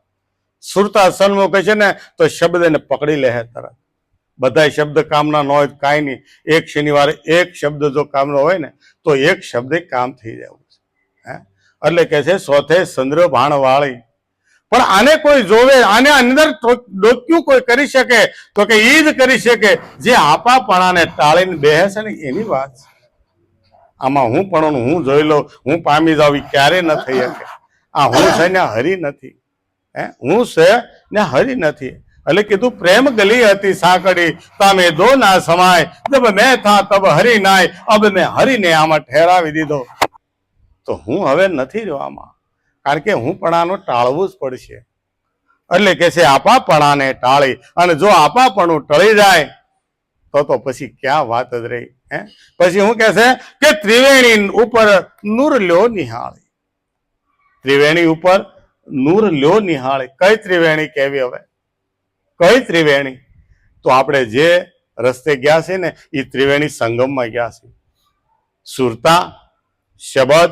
સુરતા સન્મુખ છે ને તો શબ્દને પકડી લે તરત. બધા શબ્દ કામના ન હોય કાંઈ નહીં. એક શનિવારે એક શબ્દ જો કામનો હોય ને તો એક શબ્દ કામ થઈ જવું છે, હે. એટલે કે છે સોથે ચંદ્ર ભાણ વાળી. પણ આને કોઈ જોવે, આને અંદર ડોક્યું કોઈ કરી શકે તો કે ઈ જ કરી શકે જે આપાપણાને ટાળીને બેસે છે ને એની વાત. આમાં હું પણ હું જોઈ લઉં, હું પામી જાઉં, ક્યારે ન થઈ શકે. આ હું છે ને હરી નથી, હે હું છે ને હરી નથી. એટલે કીધું પ્રેમ ગલી હતી સાંકડી તમે દો ના સમાય, જબ મેં થા તબ હરી નાય, અબ મેં હરીને આમાં ઠેરાવી દીધો. તો હું હવે નથી રહ્યો આમાં, કારણ કે હું પણાનો ટાળવું જ પડશે. એટલે કે છે આપાપણાને ટાળી. અને જો આપાપણું ટળી જાય તો પછી ક્યાં વાત જ રહી, હે. પછી હું કહે છે કે ત્રિવેણી ઉપર નૂર લ્યો નિહાળી. ત્રિવેણી ઉપર નૂર લ્યો નિહાળી. કઈ ત્રિવેણી કેવી? હવે કઈ ત્રિવેણી? તો આપણે જે રસ્તે ગયા છે ને એ ત્રિવેણી સંગમમાં ગયા છે. સુરતા, શબ્દ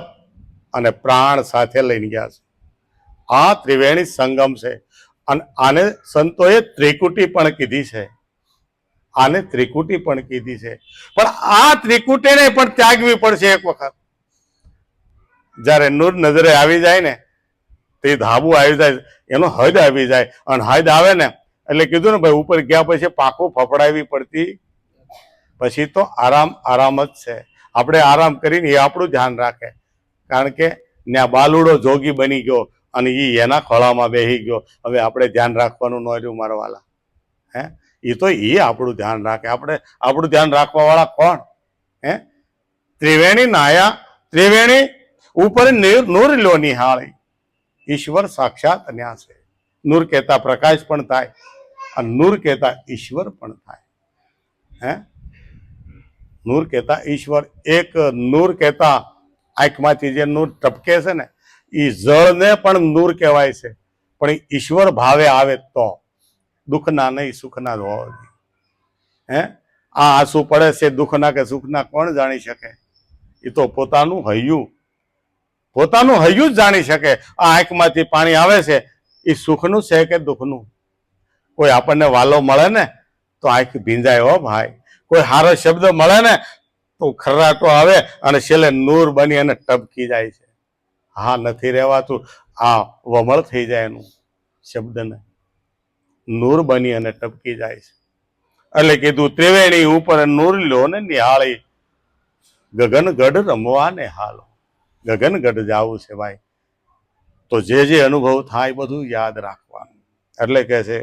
અને પ્રાણ સાથે લઈને ગયા છે. આ ત્રિવેણી સંગમ છે. અને આને સંતોએ ત્રિકુટી પણ કીધી છે. આને ત્રિકુટી પણ કીધી છે. પણ આ ત્રિકુટીને પણ ત્યાગવી પડશે એક વખત. જયારે નૂર નજરે આવી જાય ને તે ધાબુ આવી જાય, એનો હદ આવી જાય. અને હદ આવે ને એટલે કીધું ને ભાઈ ઉપર ગયા પછી પાકું ફફડાવી પડતી. પછી તો આરામ આરામ જ છે. આપણે આરામ કરીને એ આપણું ધ્યાન રાખે, કારણ કે ત્યાં બાલુડો જોગી બની ગયો અને એ એના ખોળામાં બેસી ગયો. હવે આપણે ધ્યાન રાખવાનું ન રહ્યું મારા વાલા, હે. એ તો એ આપણું ધ્યાન રાખે. આપણે આપણું ધ્યાન રાખવા વાળા કોણ, હે. ત્રિવેણી નાયા, ત્રિવેણી ઉપર નૂર લો નિહાળી. ઈશ્વર સાક્ષાત ન્યા છે. નૂર કહેતા પ્રકાશ પણ થાય અને નૂર કહેતા ઈશ્વર પણ થાય, હે. નૂર કહેતા ઈશ્વર, એક નૂર કહેતા આંખમાંથી જે નૂર ટપકે છે ને એ જળને પણ નૂર કહેવાય છે, પણ એ ઈશ્વર ભાવે આવે તો, દુઃખના નહીં સુખના જ હોવા જોઈએ. હે આ આંસુ પડે છે દુઃખના કે સુખના કોણ જાણી શકે? એ તો પોતાનું હૈયું જ જાણી શકે. આ આંખમાંથી પાણી આવે છે એ સુખનું છે કે દુઃખનું? કોઈ આપણને વાલો મળે ને તો આંખ ભીંજાય હો ભાઈ. કોઈ સારો શબ્દ મળે ને તો ખર્રાટો આવે અને છેલ્લે નૂર બની અને ટપકી જાય છે. હા, નથી રહેવાતું, આ વમળ થઈ જાય એનું શબ્દને, નૂર બની અને ટપકી જાય છે. એટલે કીધું ત્રિવેણી ઉપર નૂર લો ને નિહાળી, ગગનગઢ રમવા ને હાલો. ગગનગઢ જાવું છે ભાઈ, તો જે જે અનુભવ થાય બધું યાદ રાખવાનું. એટલે કે છે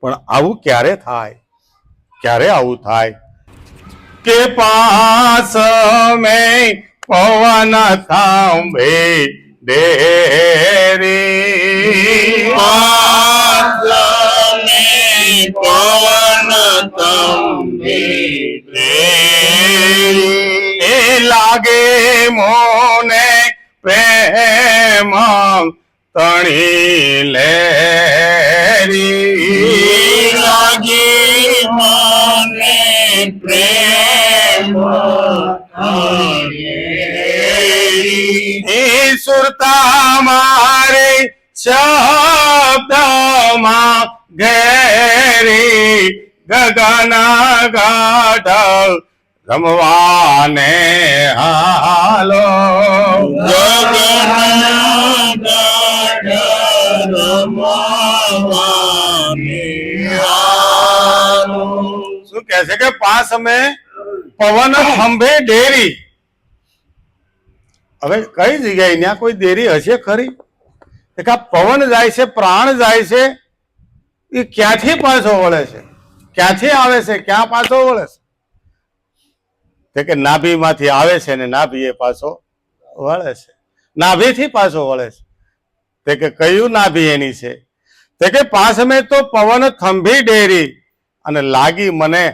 પણ આવું ક્યારે થાય? ક્યારે આવું થાય? કે પાસ મેં પવન થાંભે ડેરી, પવન તંભે એ લાગે મોને પ્રેમ તણી લેરી, લાગી મને પ્રેમ એ સુરતા મારે શબ્દમાં ઘેરી, ગગન ગાઢ રમવાને હાલો. શું કહે છે કે પાસ અમે પવન ખંભે ડેરી. હવે કઈ જગ્યાએ ત્યાં કોઈ દેરી હશે ખરી? કે આ પવન જાય છે, પ્રાણ જાય છે, એ ક્યાંથી પાછો વળે છે? ક્યાંથી આવે છે, ક્યાં પાછો વળે છે? કે નાભીમાંથી આવે છે ને નાભી પાછો વળે છે, નાભીથી પાછો વળે છે. તે કે કયું નાભી એની છે? તે કે પાસ મેં તો પવન થંભી ડેરી અને લાગી મને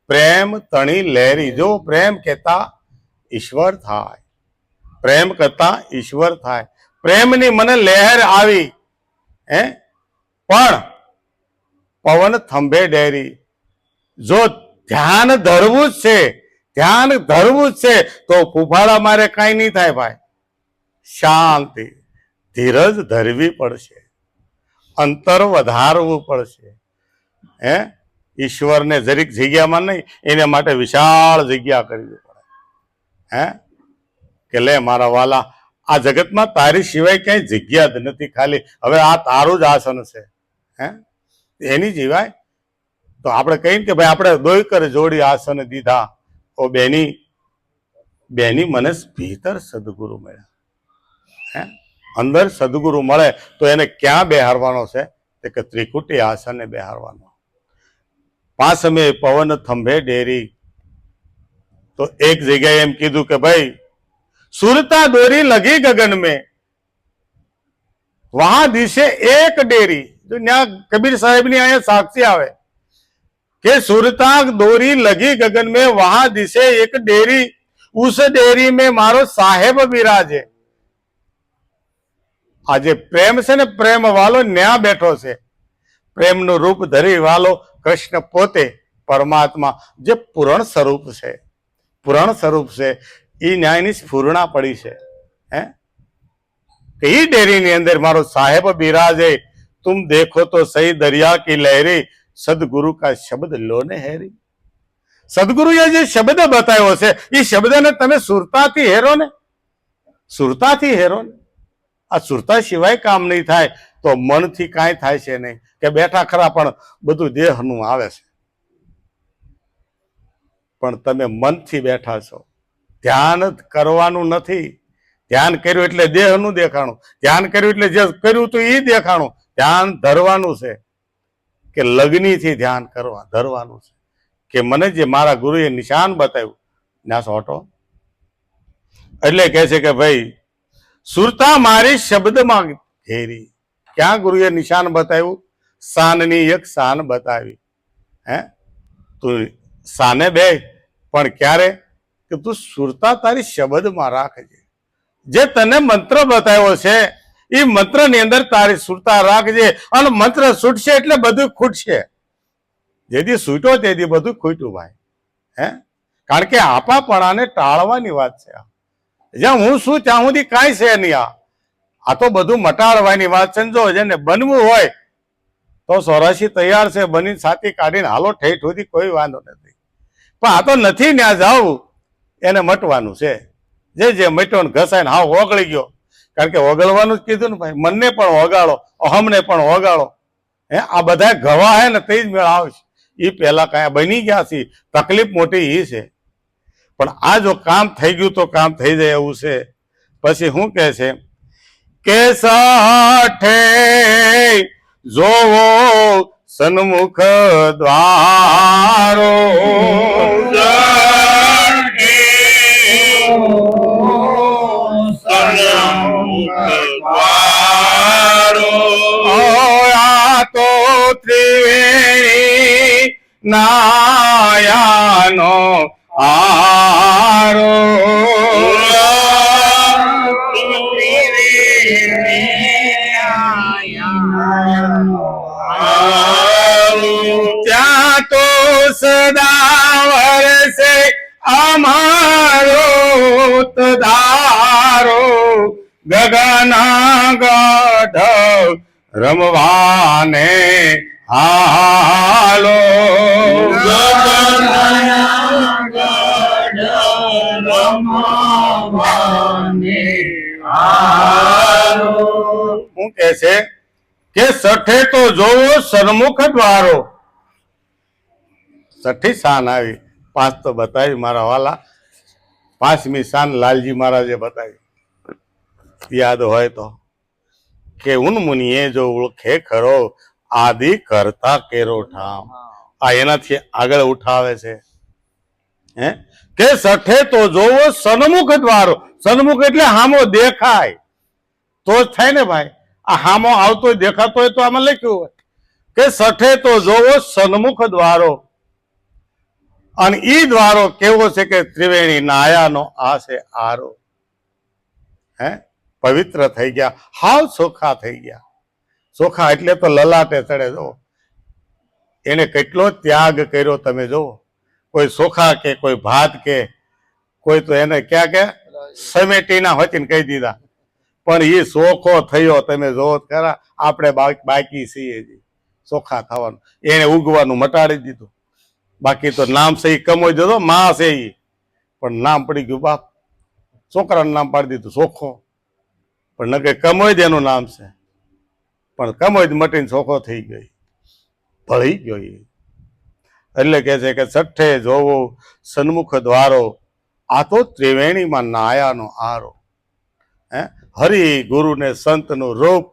પ્રેમ તણી લહેરી. જો પ્રેમ કહેતા ઈશ્વર થાય, પ્રેમ કરતા ઈશ્વર થાય. પ્રેમની મને લહેર આવી, પણ પવન થંભે ડેરી. જો ધ્યાન ધરવું જ છે, ધ્યાન ધરવું જ છે તો ફૂફાડા મારે કાંઈ નહીં થાય ભાઈ. શાંતિ, ધીરજ ધરવી પડશે, અંતર વધારવું પડશે. ઈશ્વરને જરીક જગ્યામાં નહીં, એને માટે વિશાળ જગ્યા કરવી પડે. કે લે મારા વાલા, આ જગતમાં તારી સિવાય ક્યાંય જગ્યા જ નથી, ખાલી હવે આ તારું જ આસન છે. એની સિવાય તો આપણે કહીએ કે ભાઈ આપણે દોઈ કરે જોડી આસન દીધા. ઓ બેની મને ભીતર સદગુરુ મળ્યા. અંદર સદગુરુ મળે તો એને ક્યાં બેહારવાનો છે? કે ત્રિકુટી આસને બેહારવાનો. પાસ મેં પવન થંભે ડેરી. તો એક જગ્યાએ એમ કીધું કે ભાઈ સુરતા દોરી લગી ગગન में, वहां दिशे एक डेरी. जो न्या कबीर साहेब ની અહીંયા સાક્ષી આવે કે સુરતા દોરી લગી ગगन में, वहां दिशे एक डेरी, उस डेरी में मारो साहेब विराजे. આજે પ્રેમ છે ને, પ્રેમ વાલો ન્યા બેઠો છે. પ્રેમનું રૂપ ધરી વાલો કૃષ્ણ પોતે પરમાત્મા, જે પૂરણ સ્વરૂપ છે, પૂરણ સ્વરૂપ છે, એ ન્યાયની સ્ફૂર્ણા પડી છે. કે ઈ ડેરીની અંદર મારો સાહેબ બિરાજે. तुम देखो तो सही दरिया की लहरी, सदगुरु का शब्द लो ने हेरी. સદગુરુએ જે શબ્દ બતાવ્યો છે એ શબ્દને તમે સુરતાથી હેરો ને, સુરતાથી હેરો ને. આ સુરતા સિવાય કામ નહીં થાય તો મનથી કાંઈ થાય છે નહીં. કે બેઠા ખરા પણ બધું દેહનું આવે છે, પણ તમે મનથી બેઠા છો. ધ્યાન કરવાનું નથી. ધ્યાન કર્યું એટલે દેહનું દેખાણું, ધ્યાન કર્યું એટલે જે કર્યું તો એ દેખાણું. ધ્યાન ધરવાનું છે, કે લગ્નીથી ધ્યાન કરવા ધરવાનું છે. કે મને જે મારા ગુરુએ નિશાન બતાવ્યું ના સોટો. એટલે કહે છે કે ભાઈ સુરતા મારી શબ્દમાં ઘેરી. ક્યાં ગુરુએ નિશાન બતાવ્યું? શાનની એક શાન બતાવી. તું શાને બે પણ ક્યારે કે તું સુરતા તારી શબ્દમાં રાખજે. જે તને મંત્ર બતાવ્યો છે એ મંત્રની અંદર તારી સુરતા રાખજે, અને મંત્ર છૂટશે એટલે બધું ખૂટશે. જેથી છૂટ્યો તેથી બધું ખૂટ્યું ભાઈ. હે, કારણ કે આપાપણાને ટાળવાની વાત છે. જ્યાં હું છું ત્યાં સુધી કાંઈ છે નહીં. આ તો બધું મટાડવાની વાત છે. જો જેને બનવું હોય તો 84 તૈયાર છે, બની છાતી કાઢીને હાલો ઠેઠ સુધી, કોઈ વાંધો નથી. પણ આ તો નથી ત્યાં જાવું, એને મટવાનું છે. જે મટ્યો ને ઘસાઈને હાવ ઓગળી ગયો. કારણ કે ઓગળવાનું જ કીધું ને ભાઈ, મનને પણ ઓગાળો, અહમને પણ ઓગાળો. હે, આ બધા ગવા હે ને તે જ મેળ આવશે. એ પહેલા કયા બની ગયા છે, તકલીફ મોટી એ છે. પણ આ જો કામ થઈ ગયું તો કામ થઈ જાય એવું છે. પછી શું કહે છે કે સાઠે જોવો સન્મુખ દ્વારો, આ તો ત્રિવેણી નાયાનો આરો, ત્યાં તો સદા વરસે અમારો ધારો, ગગના ગઢ રમવાને હાલો, શું કે છે કે સઠે તો જોવો સન્મુખ દ્વારો. છઠ્ઠી શાન આવી, 5 તો બતાવી મારા વાલા. 5મી શાન લાલજી મહારાજે બતાવી, યાદ હોય તો, કે ઉન મુનિએ જો ઓળખે ખરો આદિ કરતા કેરો ઠામ. આ એનાથી આગળ ઉઠાવે છે. હે, કે સઠે તો જોવો સન્મુખ દ્વારો. સન્મુખ એટલે હામો દેખાય તો જ થાય ને ભાઈ. આ હામો આવતો દેખાતો હોય તો આમાં લખ્યું હોય કે સઠે તો જોવો સન્મુખ દ્વારો. અને ઈ દ્વારો કેવો છે કે ત્રિવેણી નાયાનો આ છે આરો. હે, પવિત્ર થઈ ગયા, હાવ ચોખ્ખા થઈ ગયા. ચોખ્ખા એટલે તો લલાટે ચડે. જો એને કેટલો ત્યાગ કર્યો તમે જુઓ. કોઈ ચોખા કે કોઈ ભાત કે કોઈ તો એને ક્યાં કે સમેટીના હોતીને કહી દીધા. પણ એ ચોખ્ખો થયો તમે જોવો ખરા. આપણે બાકી છીએ ચોખા થવાનું. એને ઉગવાનું મટાડી દીધું. બાકી તો નામ છે કમોઈ દીધો, માં છે એ, પણ નામ પડી ગયું બાપ. છોકરાનું નામ પાડી દીધું ચોખ્ખો. પણ ન કે કમોઈ એનું નામ છે, પણ કમોઈ મટીને ચોખ્ખો થઈ ગઈ, ભળી ગયો. એટલે કે છે કે છઠ્ઠે જોવો સન્મુખ દ્વારો, આ તો ત્રિવેણીમાં નાયાનો આરો. હે, હરિ ગુરુ ને સંતનું રૂપ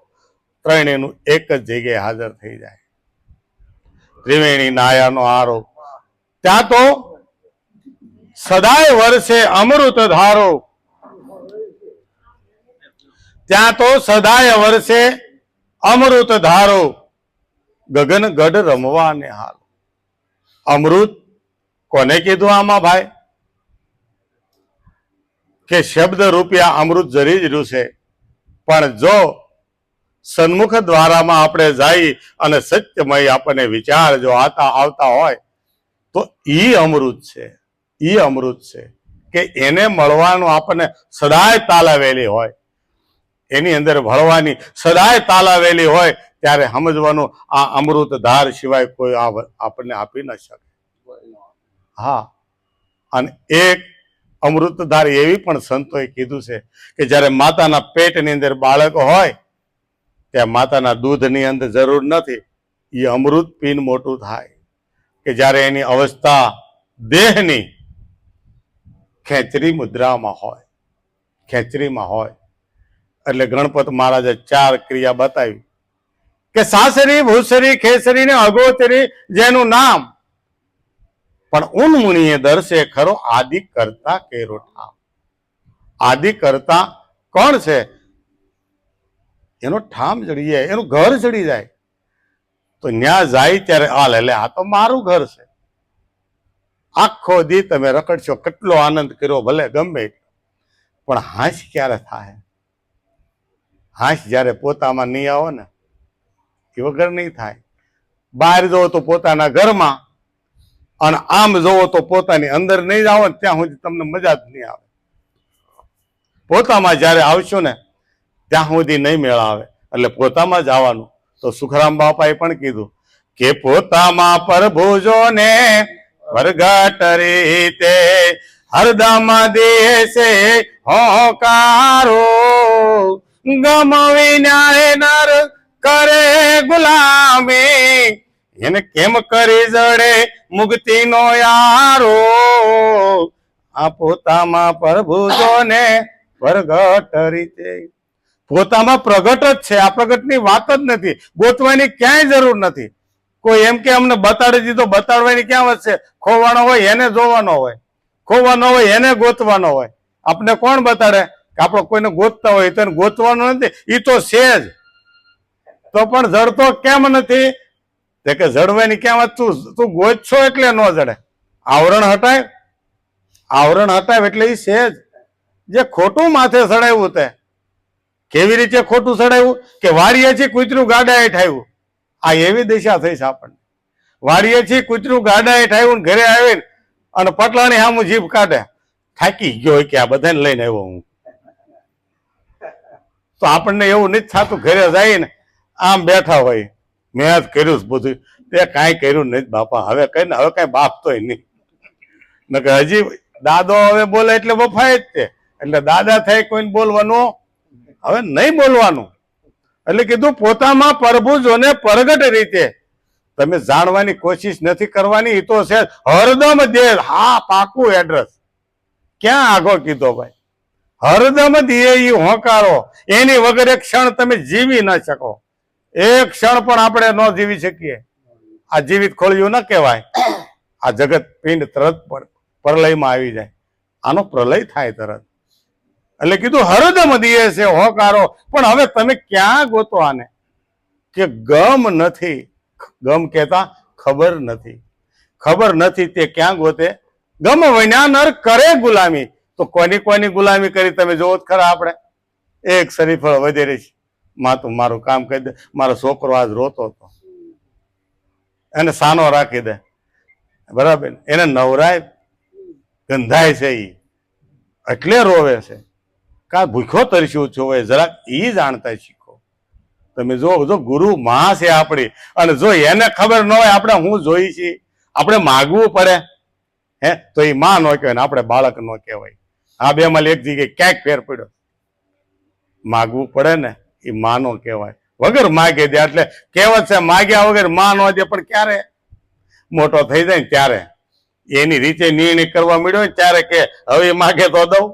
ત્રણેયનું એક જ જગ્યાએ હાજર થઈ જાય. ત્રિવેણી નાયાનો આરો. ત્યાં તો સદાય વર્ષે અમૃત ધારો. ત્યાં તો સદાય વર્ષે અમૃત ધારો, ગગન ગઢ રમવાને હાલ. અમૃત કોને કીધું આમાં ભાઈ? કે શબ્દ રૂપિયા અમૃત જરી જ રહ્યું છે. પણ જો સન્મુખ દ્વારામાં આપણે જઈ અને સત્યમય આપણને વિચાર જો આવતા હોય તો ઈ અમૃત છે. ઈ અમૃત છે કે એને મળવાનું આપણને સદાય તાલાવેલી હોય, એની અંદર ભળવાની સદાય તાલાવેલી હોય. ત્યારે સમજવાનું આ અમૃત ધાર સિવાય કોઈ આપણને આપી ન શકે. હા, અને એક અમૃતધાર એવી પણ સંતોએ કીધું છે કે જ્યારે માતાના પેટની અંદર બાળક હોય ત્યાં માતાના દૂધની અંદર જરૂર નથી, એ અમૃત પીને મોટું થાય. કે જ્યારે એની અવસ્થા દેહની ખેંચરી મુદ્રામાં હોય, ખેંચરીમાં હોય. એટલે ગણપત મહારાજે 4 ક્રિયા બતાવી કે સાસરી ભૂસરી ખેસરી ને અગોતરી જેનું નામ. પણ ઉન મુનિએ દર્શે ખરો આદિ કરતા કેરો ઠામ. આદિ કરતા કોણ છે? એનો ઠામ ચડી જાય, એનું ઘર ચડી જાય. તો ન્યા જાય ત્યારે આ લે આ તો મારું ઘર છે. આખો દી તમે રખડશો, કેટલો આનંદ કર્યો ભલે ગમે એટલો. પણ હાશ ક્યારે થાય? હાશ જ્યારે પોતામાં નહીં આવો ને એ વગર નહીં થાય. બહાર જોવો તો પોતાના ઘરમાં, અને આમ જોવો તો પોતાની અંદર નહીં આવો ને ત્યાં સુધી તમને મજા જ નહીં આવે. પોતામાં જ્યારે આવશો ને ત્યાં સુધી નહીં મેળ આવે. એટલે પોતામાં જ આવવાનું. તો સુખરામ બાપાએ પણ કીધું કે પોતામાં પ્રભુ ને પ્રગટ રીતે હરદમ દેશે હોકારો, ગમવી ન્યાય નર કરે ગુલામી, એને કેમ કરી જડે મુક્તિ નો યારો. આ પોતામાં પ્રભુ ને પ્રગટ રીતે, પોતામાં પ્રગટ જ છે. આ પ્રગટની વાત જ નથી, ગોતવાની ક્યાંય જરૂર નથી. કોઈ એમ કે અમને બતાડી દીધો, બતાડવાની ક્યાં વાત છે? ખોવાનો હોય એને જોવાનો હોય, ખોવાનો હોય એને ગોતવાનો હોય. આપણે કોણ બતાડે કે આપણે કોઈને ગોતતા હોય તો ગોતવાનું નથી? એ તો છે જ. તો પણ જડતો કેમ નથી? તે કે જડવાની ક્યાં વાત? તું ગોત છો એટલે ન જડે. આવરણ હટાય, આવરણ હટાય એટલે એ છે જ. જે ખોટું માથે ચડાવ્યું તે કેવી રીતે ખોટું ચડાવ્યું કે વાડીએથી કૂતરું ગાડા હેઠ આવ્યું. આ એવી દિશા થઈ છે આપણને. વાડીએથી કૂતરું ગાડા હેઠ આવ્યું, ઘરે આવીને અને પટલાણી સામું જીભ કાઢે, થાકી ગયો કે આ બધાને લઈને આવ્યો હું. તો આપણને એવું નથી થતું? ઘરે જઈને આમ બેઠા હોય, મેં જ કર્યું બધું. તે કાંઈ કર્યું નથી બાપા, હવે કઈ ને હવે કઈ બાપતોય નહીં. નકર હજી દાદો હવે બોલે એટલે વફાય જ તે. એટલે દાદા થાય કોઈને બોલવાનું હવે નહીં બોલવાનું. એટલે કીધું પોતામાં પ્રભુજોને પ્રગટ રીતે તમે જાણવાની કોશિશ નથી કરવાની. એ તો છે હરદમ દે. હા, પાકું એડ્રેસ. ક્યાં આગો કીધો ભાઈ? હરદમ દે એ હોંકારો, એની વગર એક ક્ષણ તમે જીવી ન શકો. એક ક્ષણ પણ આપણે ન જીવી શકીએ. આ જીવિત ખોળિયું ન કહેવાય. આ જગત પિંડ તરત પ્રલયમાં આવી જાય. આનો પ્રલય થાય તરત. એટલે કીધું હરદમ દિયે છે હોકારો. પણ હવે તમે ક્યાં ગોતો આને? કે ગમ નથી. ગમ કહેતા ખબર નથી. ખબર નથી તે ક્યાં ગોતે? ગમ વન્યા નર કરે ગુલામી. તો કોની કોની ગુલામી કરી તમે જોવો જ ખરા. આપણે એક શરીફળ વધેરે છે, માં તું મારું કામ કરી દે, મારો છોકરો આજ રોતો હતો, એને સાનો રાખી દે, બરાબર? એને નવરાય ગંધાય છે, ઈ એટલે રોવે છે. કા ભૂખ્યો તરસ્યું છો હોય, જરાક ઈ જાણતા શીખો. તમે જો ગુરુ માં છે આપણી, અને જો એને ખબર ન હોય આપણે હું જોઈ છીએ, આપણે માગવું પડે હે, તો એ માં નો કહેવાય ને આપણે બાળક નો કહેવાય. આ બે માં એક જગ્યાએ ક્યાંક ફેર પડ્યો. માગવું પડે ને એ માં નો કહેવાય. વગર માગે દે. એટલે કહેવત છે માગ્યા વગર માં નો દે. પણ ક્યારે મોટો થઈ જાય ને ત્યારે એની રીતે નિર્ણય કરવા મળ્યો ને ત્યારે કે હવે માગે તો દઉં,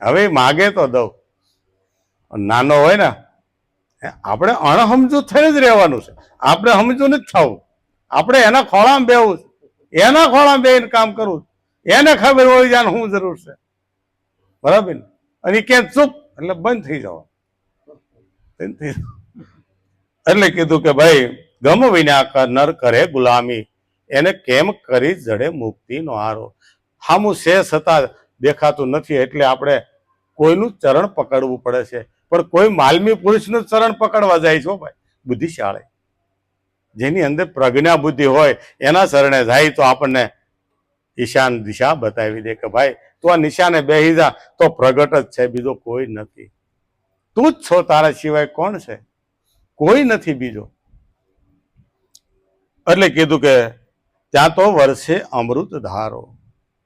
હવે માગે તો દઉં. નાનો હોય ને આપણે અણહમજુ થઈ જ રહેવાનું છે. આપણે સમજુ નથી થવું. આપણે એના ખોળામાં બેવું, એના ખોળામાં બેહીને કામ કરવું. એને ખબર હોય જાને શું જરૂર છે, બરાબર ને? અને ક્યાં ચૂપ એટલે બંધ થઈ જાવ. એટલે કીધું કે ભાઈ ગમ વિના નર કરે ગુલામી, એને કેમ કરી જડે મુક્તિ નો હારો. હામું છે છતાં દેખાતું નથી એટલે આપણે કોઈનું ચરણ પકડવું પડે છે. પણ કોઈ માલમી પુરુષનું ચરણ પકડવા જાય છો ભાઈ, બુદ્ધિશાળી જેની અંદર પ્રજ્ઞા બુદ્ધિ હોય એના શરણે જાય તો આપણને ઈશાન દિશા બતાવી દે કે ભાઈ તું આ નિશાને બેહી જા તો પ્રગટ જ છે, બીજો કોઈ નથી. તું જ છો, તારા સિવાય કોણ છે? કોઈ નથી બીજો. એટલે કીધું કે ત્યાં તો વર્ષે અમૃત ધારો.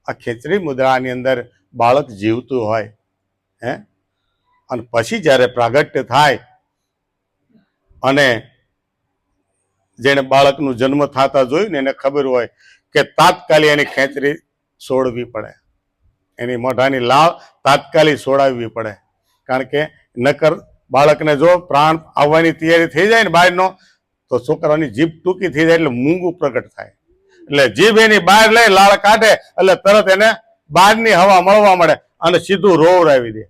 આ ખેચરી મુદ્રાની અંદર બાળક જીવતું હોય હે, અને પછી જ્યારે પ્રાગટ્ય થાય અને જેને બાળકનું જન્મ થતા જોયું ને એને ખબર હોય કે તાત્કાલિક એની ખેંચરી છોડવી પડે, એની મોઢાની લાળ તાત્કાલિક છોડાવવી પડે. કારણ કે નકર બાળકને જો પ્રાણ આવવાની તૈયારી થઈ જાય ને બહારનો, તો છોકરાની જીભ ટૂંકી થઈ જાય એટલે મૂંગું પ્રગટ થાય. એટલે જીભ એની બહાર લઈ લાળ કાઢે એટલે તરત એને બહારની હવા મળવા મળે અને સીધું રોવરાવી દે,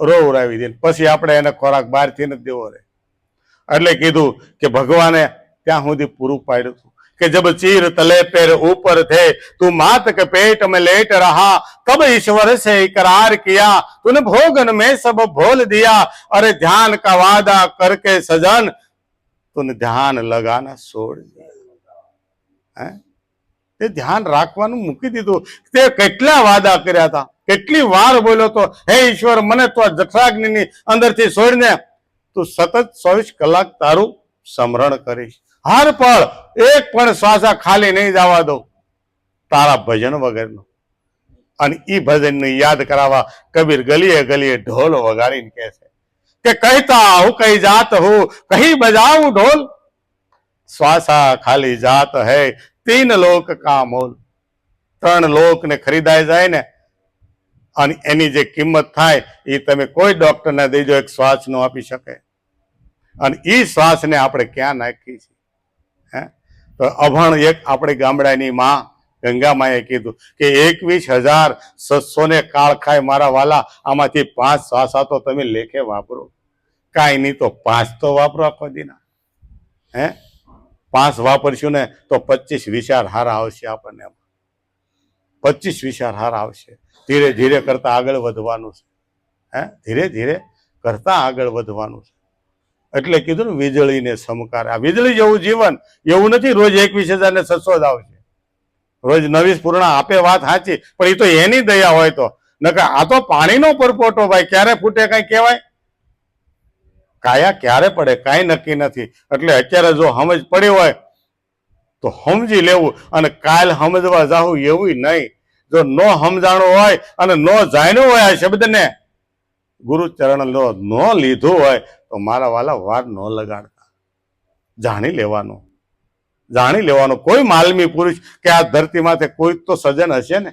રોવરાવી દે. પછી આપણે એને ખોરાક બહારથી નથી દેવો રહે. એટલે કીધું કે ભગવાને ત્યાં સુધી પૂરું પાડ્યું હતું कि जब चीर तले पैर ऊपर थे तू मात के पेट में लेट रहा तब ईश्वर से इकरार किया तूने भोगन में सब भूल दिया अरे ध्यान का वादा करके सजन तूने ध्यान लगाना छोड़ दिया હે તે ધ્યાન રાખવાનું મૂકી દીધું તે કેટલા વાદા કર્યા હતા કેટલી વાર બોલ્યો તો હે ઈશ્વર મને તો જઠરાગ્નિની અંદરથી છોડીને તું સતત 24 કલાક તારું સ્મરણ કરીશ હર પળ એક પણ શ્વાસા ખાલી નહીં જવા દો તારા ભજન વગરનો અને ઈ ભજનને યાદ કરાવવા કબીર ગલીએ ગલીએ ઢોલ વગાડીને કહે છે કે કહેતા હું કઈ જાત હું કहीं બજાવું ઢોલ શ્વાસા ખાલી જાત હૈ 3 લોક કા મોલ 3 લોક ને ખરીદાઈ જાય ને અને એની જે કિંમત થાય એ તમે કોઈ ડોક્ટરને દેજો એક શ્વાસ નો આપી શકે અને એ શ્વાસને આપણે ક્યાં નાખી છે હે તો અભણ એક આપણે ગામડાની માં ગંગામાએ કીધું કે 21,700 ને કાળ ખાય મારા વાલા આમાંથી 5 શ્વાસા તો તમે લેખે વાપરો કાંઈ નહીં તો 5 તો વાપરો આખો દીના હે 5 વાપરશું ને તો 25 વિચાર હારા આવશે આપણને 25 વિચાર હારા આવશે ધીરે ધીરે કરતા આગળ વધવાનું છે હે ધીરે ધીરે કરતા આગળ વધવાનું છે એટલે કીધું ને વીજળીને સમકાર આ વીજળી જેવું જીવન એવું નથી રોજ 21,700 જ આવશે રોજ 29 પૂર્ણા આપે વાત સાચી પણ એ તો એની દયા હોય તો નકર આ તો પાણીનો પરપોટો ભાઈ ક્યારે ફૂટે કઈ કહેવાય કાયા ક્યારે પડે કાંઈ નક્કી નથી એટલે અત્યારે જો સમજ પડી હોય તો સમજી લેવું અને કાલ સમજવા જાવું એવું નહીં જો નો સમજાણું હોય અને નો જાણ્યું હોય આ શબ્દને ગુરુ ચરણ નો લીધું હોય તો મારા વાલા વાર નો લગાડતા જાણી લેવાનું કોઈ માલમી પુરુષ કે આ ધરતી માથે કોઈ તો સજ્જન હશે ને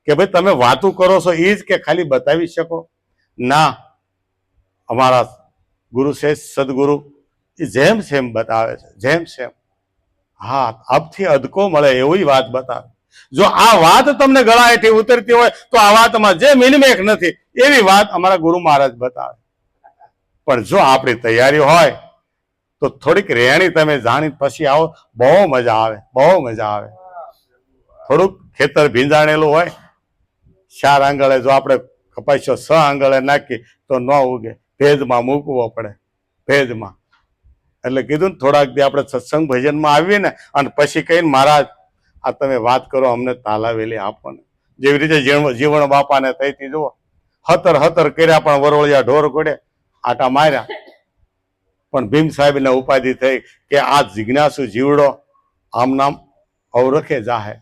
કે ભાઈ તમે વાતું કરો છો એ જ કે ખાલી બતાવી શકો ના અમારા ગુરુ છે સદગુરુ એ જેમ સેમ બતાવે છે જેમ સેમ હા આપથી અદકો મળે એવી વાત બતાવે જો આ વાત તમને ગળા હેઠી ઉતરતી હોય તો આ વાતમાં જે મિનમેક નથી એવી વાત અમારા ગુરુ મહારાજ બતાવે પણ જો આપણી તૈયારી હોય તો થોડીક રેણી તમે જાણી પછી આવો બહુ મજા આવે થોડુંક ખેતર ભીંજાણેલું હોય 4 આંગળે જો આપણે કપાસ્યો 6 આંગળે નાખી તો ન ઉગે ભેજમાં મૂકવો પડે ભેજમાં એટલે કીધું ને થોડાક દી આપણે સત્સંગ ભજનમાં આવીએ ને અને પછી કહીને મહારાજ આ તમે વાત કરો અમને તાલાવેલી આપો ને જેવી રીતે જીવણ બાપાને થઈથી જુઓ હતર કર્યા પણ વરોળિયા ઢોર ઘોડે આટા માર્યા પણ ભીમ સાહેબને ઉપાધિ થઈ કે આ જિજ્ઞાસુ જીવડો આમ નામ અવરખે જાહે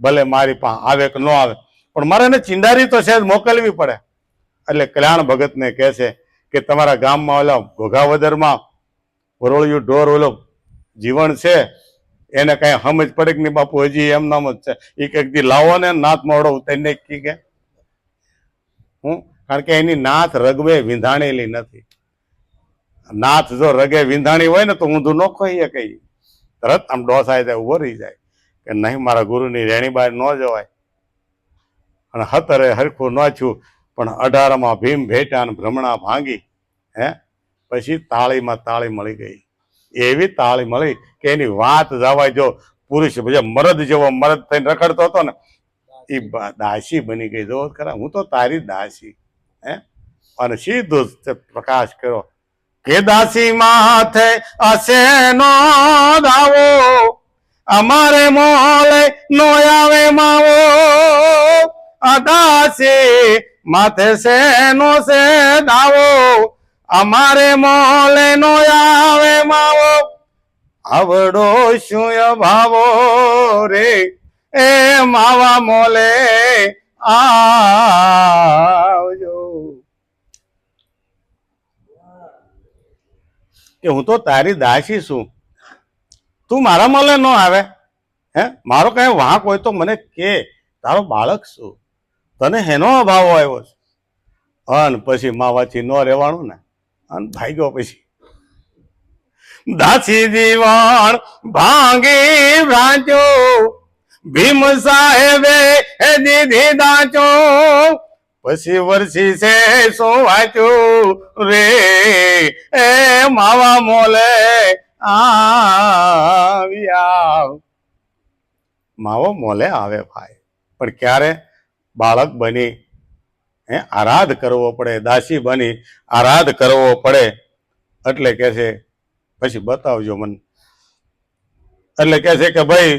ભલે મારી પાસે આવે કે ન આવે પણ મારે એને ચિંડારી તો છે જ મોકલવી પડે એટલે કલ્યાણ ભગતને કહે છે કે તમારા ગામમાં ઓલા ઘોઘાવદરમાં વરોળિયું ઢોર ઓલો જીવણ છે એને કઈ સમજ પડે કે નહીં બાપુ હજી એમ નામ જ છે એ કંઈક દી લાવો ને નાથ મોડો ઉતારીને કી કે કારણ કે એની નાથ રગવે વિંધાણેલી નથી નાથ જો રગે વિંધાણી હોય ને તો ઊંધું ન કહીએ કઈ તરત આમ ડોસાય જાય ઉભો રહી જાય કે નહીં મારા ગુરુની રેણી બહાર ન જવાય અને હતરે હરખું ન છું પણ 18માં ભીમ ભેટા અને ભ્રમણા ભાંગી હે પછી તાળીમાં તાળી મળી ગઈ એવી તાળી મળી કે એની વાત જવાય જો પુરુષ મરદ જેવો મરદ થઈને રખડતો હતો ને એ દાસી બની ગઈ જો ખરા હું તો તારી દાસી હે અને સીધું પ્રકાશ કર્યો કે દાસી માથે હશે નો દાવો અમારે મોલે નો આવે માવો દાસી માથે સેનો સે દાવો અમારે મોલે નો આવે માવો આવડો શું ભાવો રે એ માવા મોલે આવજો કે હું તો તારી દાસી છું તું મારા મોલે ન આવે હે મારો કઈ વાંક હોય તો મને કે તારો બાળક છું તને હેનો અભાવ આવ્યો છે અન પછી માવાથી ન રહેવાનું ને અન ભાગ્યો પછી દાસી જીવન ભાંગી રાજો ભીમ સાહેબે દીધી દાચો પછી વર્ષી છે શું વાંચ્યું રે એ માવા મોલે આવ્યા. માવો મોલે આવે ભાઈ, પણ ક્યારે બાળક બની આરાધ કરવો પડે, દાસી બની આરાધ કરવો પડે. એટલે કે છે પછી બતાવજો મને. એટલે કે છે કે ભાઈ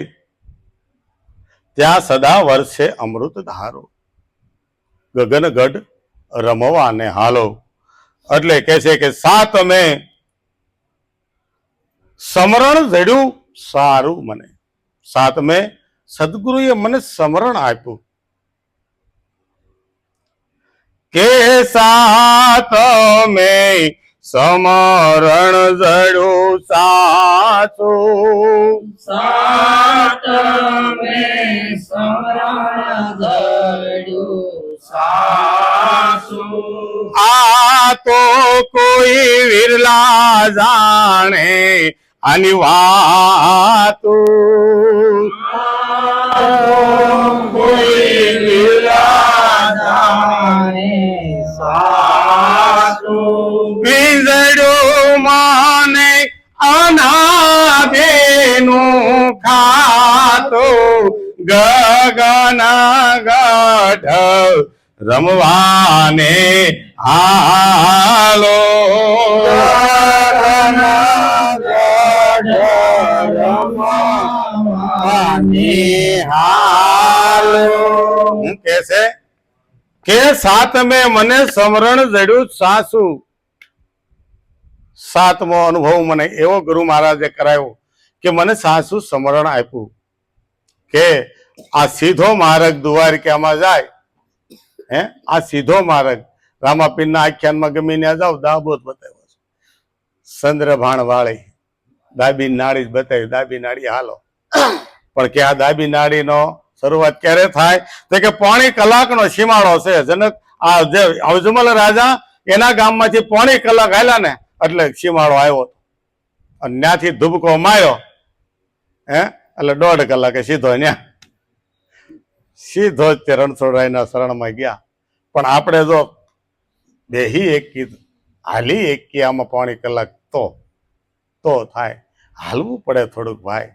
ત્યાં સદા વર્ષે અમૃત ધારો, ગગન ગઢ રમવા ને હાલો. એટલે કે છે કે સાતમે સમરણ જડ્યું સારું મને. સાતમે સદગુરુએ મને સમરણ આપ્યું કે સાતમે સમરણ જડ્યું સાચું. સાતમે સમરણ જડ્યું સાસુ. આ તો કોઈ વિરલા જાણે આની વાતું. કોઈ વિલા જાણે સાસુ. વીજળું માને અનાદેનું ખાતું ગગન ગઢ રમવાને હાલો. હું કે છે કે સાતમે મને સમરણ જડ્યું સાસુ. સાતમો અનુભવ મને એવો ગુરુ મહારાજે કરાયો કે મને સાસુ સમરણ આપ્યું કે આ સીધો માર્ગ દ્વારકામાં જાય. આ સીધો માર્ગ રામાપીરના આખ્યાનમાં ગમે ત્યાં જાવ દાબોત બતાવ્યો છે. ચંદ્રભાણ વાળી દાબી નાળી જ બતાવી, દાબી નાળી હાલો. પણ કે આ દાબી નાળીનો શરૂઆત ક્યારે થાય તો કે 3.5 કલાકનો સીમાડો છે. જનક આ જે અવજમલ રાજા એના ગામમાંથી 3.5 કલાક હાલ્યા ને એટલે સીમાડો આવ્યો અને ત્યાંથી ધુબકો માર્યો એટલે 1.5 કલાકે સીધો ન્યા સીધો જ તે રણછોડરાયના શરણમાં ગયા. પણ આપણે જો બેહી એકી હાલી એકી આમાં 3.5 કલાક તો થાય. હાલવું પડે થોડુંક ભાઈ.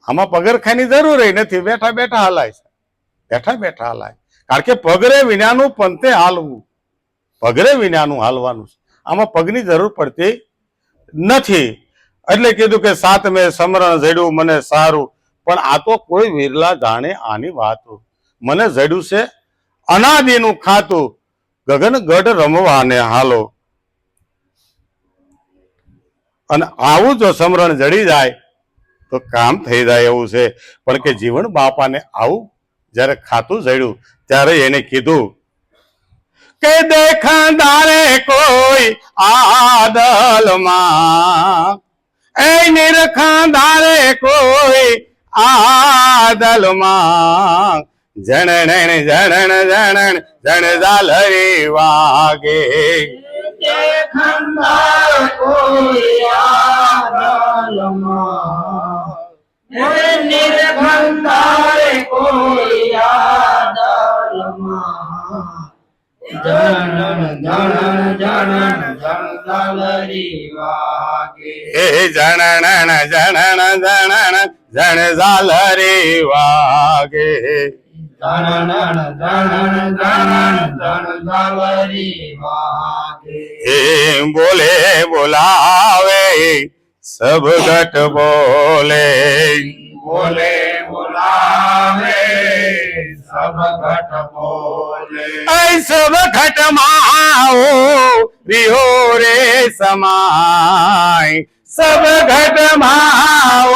આમાં પગરખાની જરૂર નથી, બેઠા બેઠા હલાય છે, બેઠા બેઠા હલાય. કારણ કે પગરે વિનાનું પંથે હાલવું, પગરે વિનાનું હાલવાનું છે. આમાં પગની જરૂર પડતી નથી. એટલે કીધું કે સાતમે સમરણ જડ્યું મને સારું. પણ આ તો કોઈ વિરલા જાણે આની વાતું. મને જડ્યું છે અનાદિનું ખાતું ગગન ગઢ રમવાને હાલો. અને આવું જો સમરણ જડી જાય તો કામ થઈ જાય એવું છે. પણ કે જીવન બાપાને આવું જયારે ખાતું જડ્યું ત્યારે એને કીધું કે દેખાદારે કોઈ આદલમાં, એ નિરખાદારે કોઈ આદલમાં, જણણ જણણ જણણ જણ ઝાલરી વાગે. દેખંદાર કોઈ આદલમાં, નિર્ખંદાર કોઈ આદલમાં, જણન જણન જણન જણઝાલરી વાગે. એ જણણ જણણ જણણ જણ ઝાલરી વાગે. જણન જણન જણન જણઝાલરી વાગે. એ બોલે બોલાવે સબ ઘટ બોલે. બોલે બોલાવે સબ ઘટ બોલે. ऐ सब घट माओ रिहो रे समाय. सब घट माओ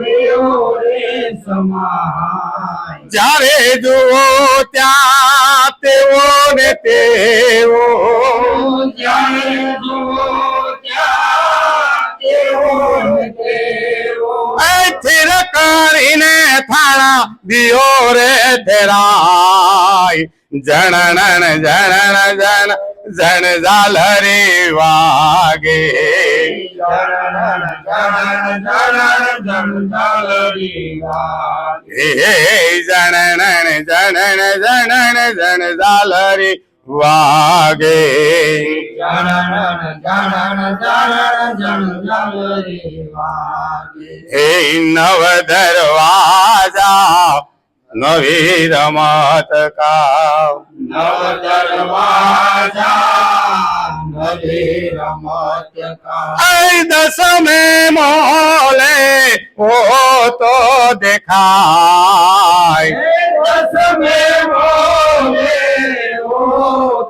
રિયો રે સમાય. જ્યારે જુઓ ત્યાં તેવો ને તેવો. જ્યારે જુઓ ત્યાં તેવો ને તેવો. સ્થિર કરીને થાળા દિયો રે ધેરાય. જણણ જણણ જણ જણ ઝાલરી વાગે. જણન જણન જણન જણઝાલરી વાગે. એ જણણ જણણ જણણ જણ ઝાલરી વાગે જણન જણન જણન જણ ઝાલરી વાગે. હે નવ દરવાજા નવી રમત કા નવ દરવાજા નવી રમત કા. દસમે મોલે ઓ તો દેખાય દસમે બોલે ઓ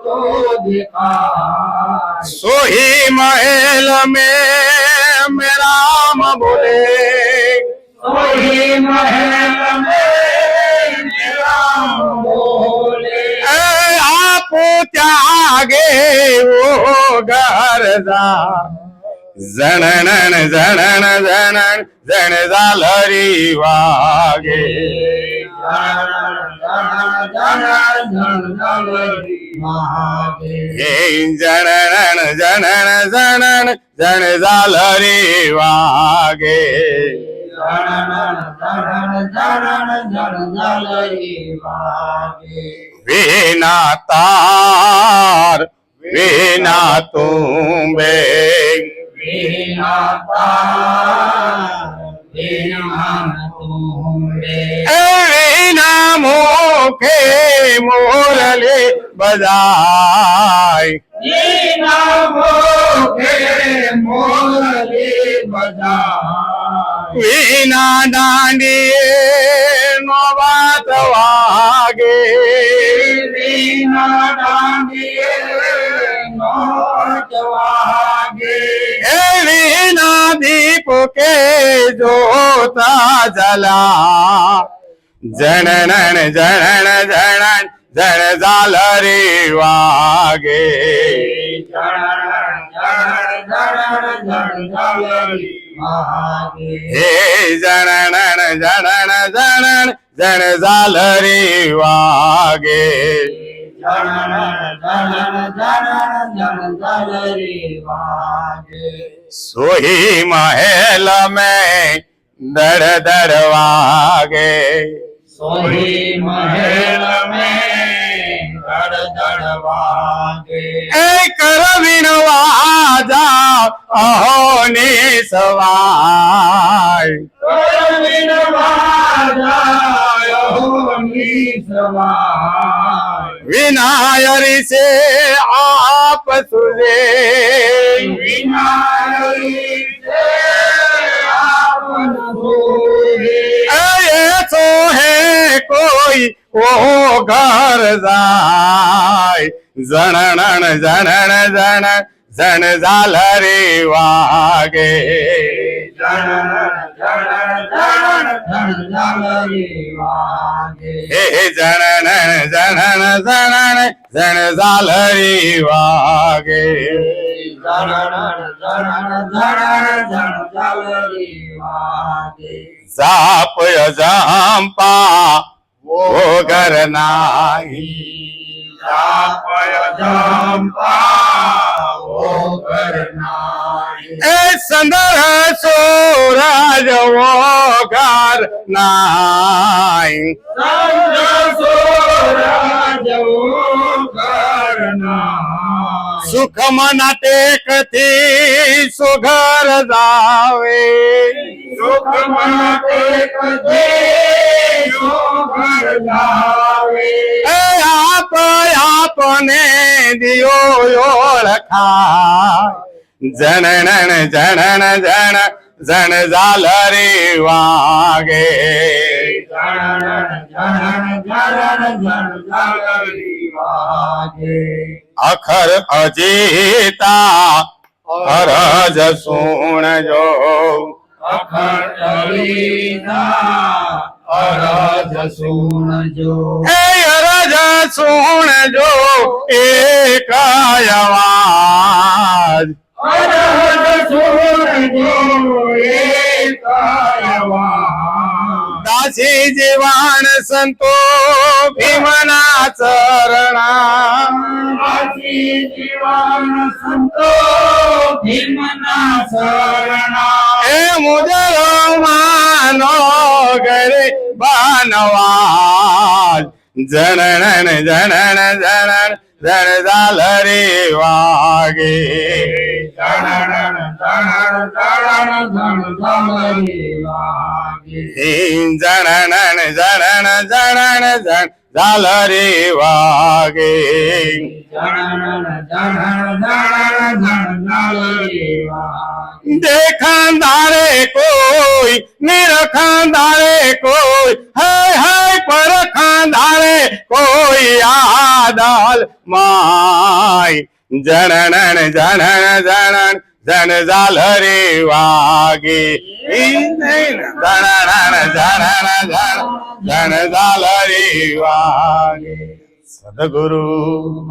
તો દેખાય. સોહી મહેલ में राम बोले સોહી મહેલ મેં રામ બોલે. आप त्यागे वो घर जणन जणन जणन जण झालरी वागे हे जणन जणन जणन जण झालरी वागे वीणा तार वीणा तुम्बे वीणा मुखे मोरले बजाय वीणा दांडिये नो बात वागे वीणा दीप के जोता जला जनन जनन जनन जन झालरी वागे हे जनन जनन जनन जन झालरी वागे सोही महल में दर दर वागे सोही महल में दड़ दड़ वागे. करवीण वाजा अहो निसवाय करवीण वाजायो निसवाय. विनायरी से आप सुजे विनायरी से आपन भूले. ऐसो है कोई वो घर जाय जनन जनन जन जन झालरी वागे हे जनन जनन जनन जन झालरी वागे जापय जांपा वो घर नाही संदर सोराज वो घर नाही सुख मना टेकती सुघर जावे सुख मनाते कधे घर जावे. आप आपने दियो ओळखा जनन जनन जन जन झालरी वागे अखर अजीता अरज सुन जो अरज सुनजो. अरज सुन जो एक आवाज अरज सुनजो एक आवाज. दासी जीवान संतो भीमना चरणा दासी जीवन संतो भीमना शरणा. हे मुजरो मानो गरे बानवाज जनन जनन जनन જણ ઝાલરી વાગે જણણ જણણ જણણ જણ ઝાલરી વાગે. જણણ જણણ જણણ જણ ઝાલરી વાગે જણણ જણણ જણણ જણ ઝાલરી વાગે. દેખાંધારે કોઈ નિરખાંધારે કોઈ હાય હાય પરખાંધારે કોઈ આદલ માય જણણ જણણ જણણ જણ ઝાલરી વાગે જણણ જણણ જણ ઝાલરી વાગે. સદગુરુ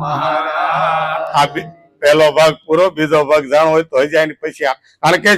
મહારાજ આ પહેલો ભાગ પૂરો, બીજો ભાગ જાણવો હોય તો હજી આની પછી કારણ કે